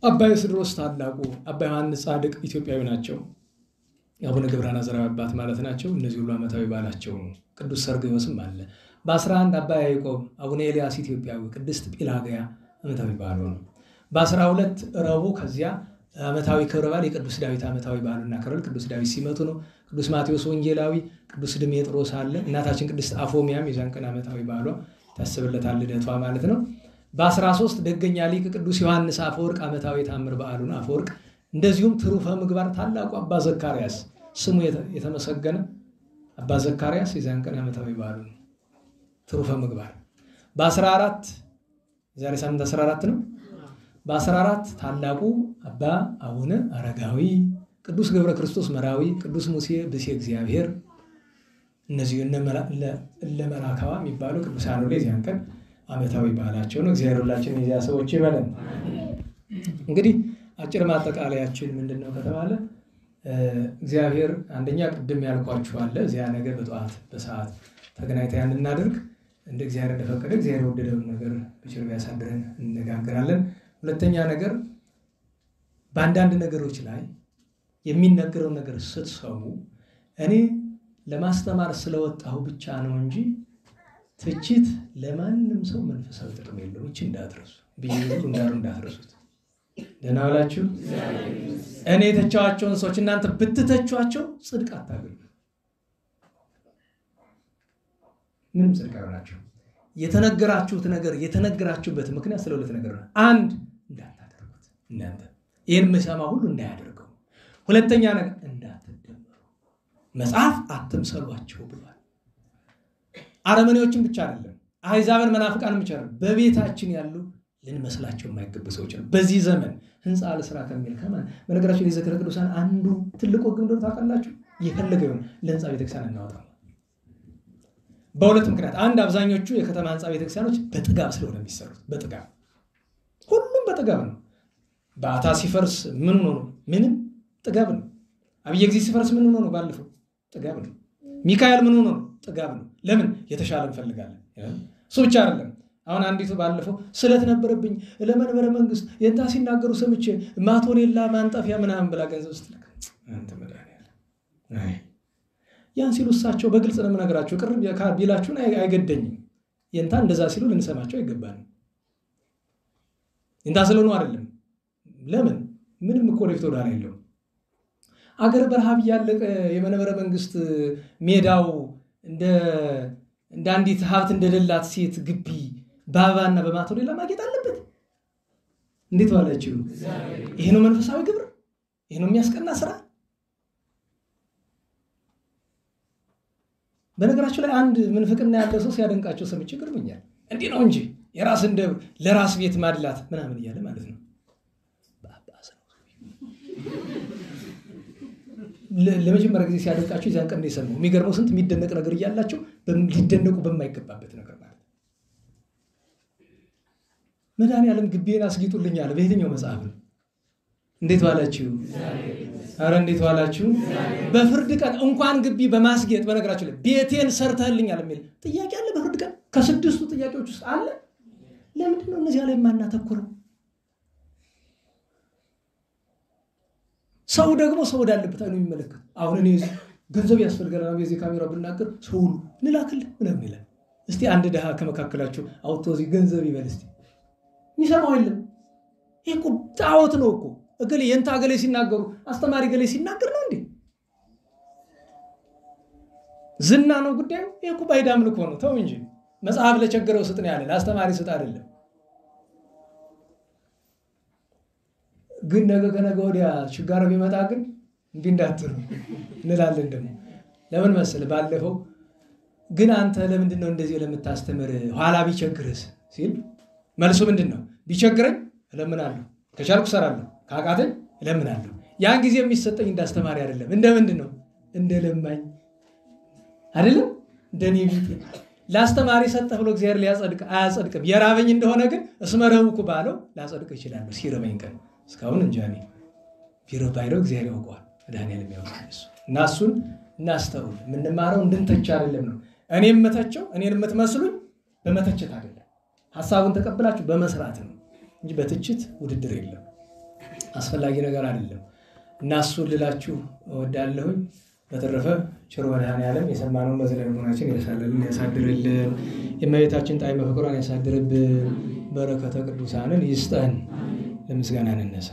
አባ ዮስድሮስ ታላቁ፣ አባ ዮሐንስ ጻድቅ ኢትዮጵያዊ ናቸው። አቡነ ገብረ ናዝራዊ አባት ማለት ናቸው። እነዚህ ሁሉ ዓመታዊ በዓላቸው ነው። ቅዱስ ሰርግዮስም አለ። በ11 አባ ያዕቆብ፣ አቡነ ኤልያስ ኢትዮጵያዊ፣ ቅድስት ጲላግያ ዓመታዊ በዓሉ ነው። በ12 ረቡዕ ከዚያ ዓመታዊ ክብረ በዓል የቅዱስ ዳዊት ዓመታዊ በዓሉና ክብረ ቅዱስ ዳዊት ሲመቱ ነው። ቅዱስ ማቴዎስ ወንጌላዊ፣ ቅዱስ ድሜጥሮስ አለ። እናታችን ቅድስት አፎሚያም የዛን ቀን ዓመታዊ በዓሏ ታስብለታል፣ ልደቷ ማለት ነው። በ13 ደገኛ ሊቅ ቅዱስ ዮሐንስ አፈወርቅ ዓመታዊ ታምር በዓሉ ነው። አፈወርቅ እንደዚሁም ትሩፈ ምግባር ታላቁ አባ ዘካርያስ ስሙ የተመሰገነ አባ ዘካርያስ የዛን ቀን ዓመታዊ በዓሉ ነው። ትሩፈ ምግባር በ14 ዛሬ ሳምንት 14 ነው። በ14 ታላቁ አባ አቡነ አረጋዊ፣ ቅዱስ ገብረ ክርስቶስ መራዊ፣ ቅዱስ ሙሴ ብእሴ እግዚአብሔር እነዚህ ለመላካዋ የሚባሉ ቅዱሳን ሁሉ የዚያን ቀን ዓመታዊ በዓላቸው ነው። እግዚአብሔር ሁላችን የዚያ ሰዎች ይበለን። እንግዲህ አጭር ማጠቃለያችን ምንድነው ከተባለ እግዚአብሔር አንደኛ ቅድም ያልኳችሁ አለ እዚያ ነገር በጠዋት በሰዓት ተገናኝተን እናድርግ። እንደ እግዚአብሔር እንደፈቀደ እግዚአብሔር ወደደውን ነገር በቸር ቢያሳድረን እንነጋገራለን። ሁለተኛ ነገር በአንዳንድ ነገሮች ላይ የሚነገረው ነገር ስትሰሙ እኔ ለማስተማር ስለወጣሁ ብቻ ነው እንጂ ትችት ለማንም ሰው መንፈሳዊ ጥቅም የለውም። እቺ እንዳትረሱ ቢይዙ እንዳትረሱት። ደህና ዋላችሁ። እኔ የተቻዋቸውን ሰዎች እናንተ ብትተቿቸው ጽድቅ አታገኙ። ምንም ጽድቅ አይሆናችሁ። የተነገራችሁት ነገር የተነገራችሁበት ምክንያት ስለሁለት ነገር ነው። አንድ እንዳታደርጉት እናንተ ይሄን መሰማ ሁሉ እንዳያደርገው። ሁለተኛ ነገር እንዳትደመሩ መጽሐፍ አትምሰሏቸው ብሏል። አረመኔዎችን ብቻ አይደለም አሕዛብን መናፍቃንን ብቻ አይደለም በቤታችን ያሉ ልንመስላቸው የማይገቡ ሰዎች ነው። በዚህ ዘመን ህንፃ ለስራ ከሚል ከማን በነገራችን የዝክረ ቅዱሳን አንዱ ትልቁ ህግ እንደሆነ ታውቃላችሁ። የፈለገው ይሁን ለህንፃ ቤተክርስቲያን እናወጣው በሁለት ምክንያት። አንድ አብዛኞቹ የከተማ ህንፃ ቤተክርስቲያኖች በጥጋብ ስለሆነ የሚሰሩት በጥጋብ ሁሉም በጥጋብ ነው። በአታ ሲፈርስ ምን ሆኖ ነው? ምንም ጥጋብ ነው። አብየ ጊዜ ሲፈርስ ምን ሆኖ ነው? ባለፈው ጥጋብ ነው። ሚካኤል ምን ሆኖ ነው? ጥጋብ ነው። ለምን? የተሻለ እንፈልጋለን። እሱ ብቻ አይደለም። አሁን አንዲቱ ባለፈው ስለት ነበረብኝ ለመንበረ መንግስት የንታ ሲናገሩ ሰምቼ ማቶኔላ ማንጠፊያ ምናምን ብላ ገንዘብ ስትልክ አንተ መድኃኒዓለም አይ ያን ሲሉ እሳቸው በግልጽ ነው የምነግራቸው። ቅርብ ቢላችሁን አይገደኝም። የንታ እንደዛ ሲሉ ልንሰማቸው አይገባንም። እንታ ስለሆነ አይደለም። ለምን? ምንም እኮ ወደፊት ወዳላ የለውም። አገር በረሃብ ያለቀ የመንበረ መንግስት ሜዳው እንደ አንዲት ሀብት እንደሌላት ሴት ግቢ በአበባና በማቶኔላ ማጌጥ አለበት። እንዴት ዋላችሁ? ይሄ ነው መንፈሳዊ ግብር? ይሄ ነው የሚያስቀና ስራ? በነገራችሁ ላይ አንድ ምንፍቅና ያለ ሰው ሲያደንቃቸው ሰምቼ ግርምኛል። እንዲህ ነው እንጂ የራስ እንደ ለራስ ቤት ማድላት ምናምን እያለ ማለት ነው። ለመጀመሪያ ጊዜ ሲያደንቃቸው ይዛን ቀን እንደሰማው የሚገርመው ስንት የሚደነቅ ነገር እያላቸው ሊደነቁ በማይገባበት ነገር ማለት መድኃኒዓለም ግቢዬን አስጊጡልኝ አለ። በየትኛው መጽሐፍ ነው? እንዴት ዋላችሁ? አረ እንዴት ዋላችሁ? በፍርድ ቀን እንኳን ግቢ በማስጌጥ በነገራችሁ ላይ ቤቴን ሰርተህልኛል የሚል ጥያቄ አለ። በፍርድ ቀን ከ6ቱ ጥያቄዎች ውስጥ አለ። ለምንድን ነው እነዚህ ላይ የማናተኩረው? ሰው ደግሞ ሰው ወዳለበት ነው የሚመለከት። አሁን እኔ ገንዘብ ያስፈልገናል በዚህ ካሜራ ብናገር ሰው ሁሉ እንላክልህ ምናምን ይላል። እስቲ አንድ ደሃ ከመካከላችሁ አውጥቶ እዚህ ገንዘብ ይበል እስቲ። የሚሰማው የለም። ይሄ እኮ ጣዖት ነው እኮ እገሌ የንታ እገሌ ሲናገሩ አስተማሪ እገሌ ሲናገር ነው እንዴ? ዝና ነው ጉዳዩ። ይሄ እኮ ባዕድ አምልኮ ነው። ተው እንጂ መጽሐፍ ለቸገረው ስጥ ነው ያለ፣ ለአስተማሪ ስጥ አይደለም። ግን ነገ ከነገ ወዲያ ችጋር ቢመጣ ግን እንዲህ እንዳትሉ እንላለን። ደግሞ ለምን መሰለህ? ባለፈው ግን አንተ ለምንድን ነው እንደዚህ ለምታስተምር ኋላ ቢቸግርስ ሲል መልሱ ምንድን ነው? ቢቸግረኝ እለምናለሁ፣ ከቻልኩ እሰራለሁ፣ ካቃተኝ እለምናለሁ። ያን ጊዜ የሚሰጠኝ እንዳስተማሪ አይደለም፣ እንደ ምንድን ነው? እንደ ለማኝ አይደለም፣ እንደኔ ቢጤ። ለአስተማሪ ሰጠህ ብሎ እግዚአብሔር ሊያጸድቅ አያጸድቅም። የራበኝ እንደሆነ ግን እስመረብኩ ባለው ላጸድቅ እችላለሁ። ሲረበኝ ቀን እስካሁን እንጃ እኔ ቢረባይለው እግዚአብሔር ያውቀዋል፣ መድኃኒዓለም ያውቀዋል እሱ። እና እሱን እናስተውል። የምንማረው እንድንተች አይደለም ነው። እኔ የምተቸው እኔን የምትመስሉኝ በመተቸት አይደለም፣ ሐሳቡን ተቀብላችሁ በመስራት ነው እንጂ በትችት ውድድር የለም፣ አስፈላጊ ነገር አይደለም። እና እሱን ልላችሁ እወዳለሁኝ። በተረፈ ቸር መድኃኒዓለም የሰማነውን በዝነ ልቦናችን ያሳድርልን፣ የእመቤታችን ጣዕመ ፍቅሯን ያሳድርብን፣ በረከተ ቅዱሳንን ይስጠን። ለምስጋና እንነሳ።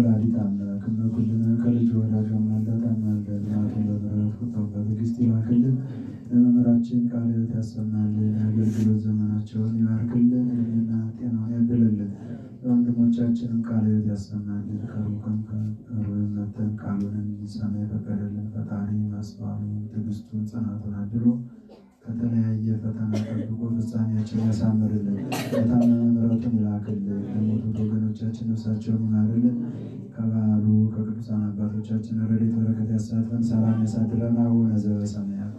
ወላዲተ አምላክ እምኩልነ ከልጅ ወዳጅ አማልዳት አማልደን እናቱን በምሕረት ቁጣውን በትዕግስት ይላክልን። ለመምህራችን ቃለ ሕይወት ያሰማልን። የአገልግሎት ዘመናቸውን ይባርክልን። እድሜና ጤናውን ያድልልን። ለወንድሞቻችንም ቃለ ሕይወት ያሰማልን። ከሩቅም ከቅርብም መጥተን ቃሉን እንድንሰማ የፈቀደልን ፈጣሪ ማስተዋሉን ትዕግስቱን ጽናቱን አድሎ ከተለያየ ፈተና ጠብቆ ፍጻሜያችን ያሳምርልን። የታመመ ምሕረቱን ይላክልን። ለሞቱት ወገኖቻችን ነፍሳቸውን ይማርልን። ከበዓሉ ከቅዱሳን አባቶቻችን ረድኤት በረከት ያሳትፈን። ሰላም ያሳድረን። አቡነ ዘበሰማያት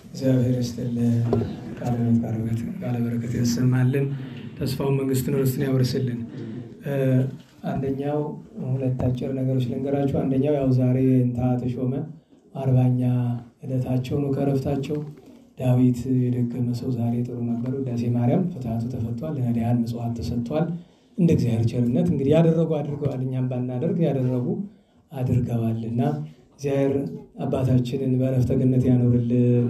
እግዚአብሔር ይስጥልን። ቃለ በረከት ያሰማልን። ተስፋውን መንግስትን ርስትን ያወርስልን። አንደኛው ሁለት አጭር ነገሮች ልንገራችሁ። አንደኛው ያው ዛሬ እንታ ተሾመ 40ኛ ዕለታቸው ነው ከረፍታቸው። ዳዊት የደገመ ሰው ዛሬ ጥሩ ነበር። ውዳሴ ማርያም ፍትሐቱ ተፈቷል። ለነዳያን ምጽዋት ተሰጥቷል። እንደ እግዚአብሔር ቸርነት እንግዲህ ያደረጉ አድርገዋል። እኛም ባናደርግ ያደረጉ አድርገዋልና እግዚአብሔር አባታችንን በዕረፍተ ገነት ያኖርልን።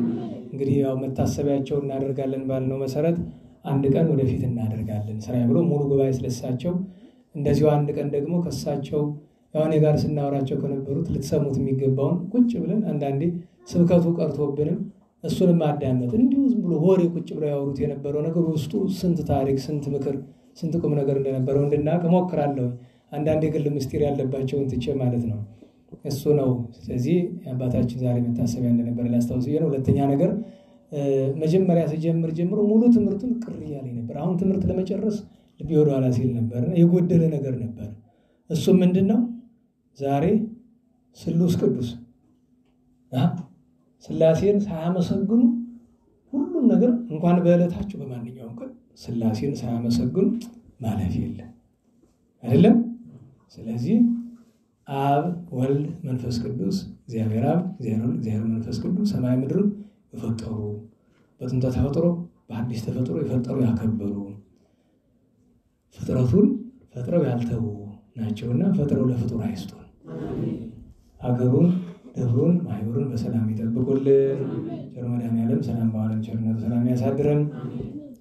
እንግዲህ ያው መታሰቢያቸው እናደርጋለን ባልነው መሰረት አንድ ቀን ወደፊት እናደርጋለን ስራ ብሎ ሙሉ ጉባኤ ስለሳቸው እንደዚሁ አንድ ቀን ደግሞ ከሳቸው ያው እኔ ጋር ስናወራቸው ከነበሩት ልትሰሙት የሚገባውን ቁጭ ብለን አንዳንዴ ስብከቱ ቀርቶብንም እሱንም ማዳመጥ እንዲሁ ዝም ብሎ ወሬ ቁጭ ብለው ያወሩት የነበረው ነገር ውስጡ ስንት ታሪክ፣ ስንት ምክር፣ ስንት ቁም ነገር እንደነበረው እንድናውቅ እሞክራለሁ። አንዳንዴ ግል ምስጢር ያለባቸውን ትቼ ማለት ነው። እሱ ነው። ስለዚህ አባታችን ዛሬ መታሰቢያ እንደነበረ ላስታውስ ነው። ሁለተኛ ነገር መጀመሪያ ሲጀምር ጀምሮ ሙሉ ትምህርቱን ቅር እያለኝ ነበር። አሁን ትምህርት ለመጨረስ ልቤ ወደ ኋላ ሲል ነበር። የጎደለ ነገር ነበር። እሱም ምንድነው? ዛሬ ስሉስ ቅዱስ ሥላሴን ሳያመሰግኑ ሁሉም ነገር እንኳን በዕለታቸው በማንኛውም ቀን ሥላሴን ሳያመሰግኑ ማለፍ የለም አይደለም። ስለዚህ አብ ወልድ መንፈስ ቅዱስ እግዚአብሔር አብ እግዚአብሔር ወልድ እግዚአብሔር መንፈስ ቅዱስ ሰማይ ምድርን የፈጠሩ በጥንተ ተፈጥሮ በአዲስ ተፈጥሮ የፈጠሩ ያከበሩ ፍጥረቱን ፈጥረው ያልተው ናቸውና ፈጥረው ለፍጡር አይስጡን። ሀገሩን ደብሩን ማህበሩን በሰላም ይጠብቁልን። ቸር መድኃኔዓለም ሰላም በዓለም ቸርነቱ ሰላም ያሳድረን።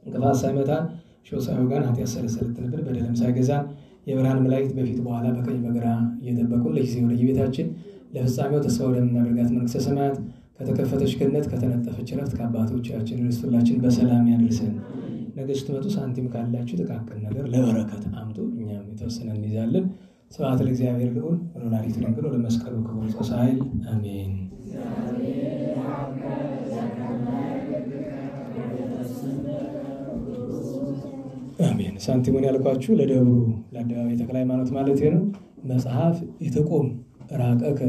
እንቅፋት ሳይመታን ሾህ ሳይወጋን ኃጢአት ሳይሰለጥንብን በደልም ሳይገዛን የብርሃን መላእክት በፊት በኋላ በቀኝ በግራ እየጠበቁን ለጊዜው ለየቤታችን ለፍጻሜው ተስፋ ወደምናደርጋት መንግሥተ ሰማያት ከተከፈተች ገነት ከተነጠፈች ዕረፍት ከአባቶቻችን ርስት ሁላችን በሰላም ያድርሰን። ነገ ስትመጡ ሳንቲም ካላችሁ ጥቃቅን ነገር ለበረከት አምጡ፣ እኛም የተወሰነ እንይዛለን። ስብሐት ለእግዚአብሔር ልዑል ወለወላዲቱ ድንግል ወለመስቀሉ ክቡር ኃይል አሜን። አሜን። ሳንቲሙን ያልኳችሁ ለደብሩ ለአደባባይ ተክለ ሃይማኖት ማለት ነው። መጽሐፍ የተቆም ራቀከ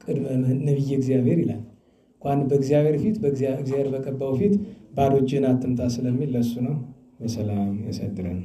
ቅድመ ነቢየ እግዚአብሔር ይላል። እንኳን በእግዚአብሔር ፊት እግዚአብሔር በቀባው ፊት ባዶ እጅህን አትምጣ ስለሚል ለሱ ነው። በሰላም ያሳድረን።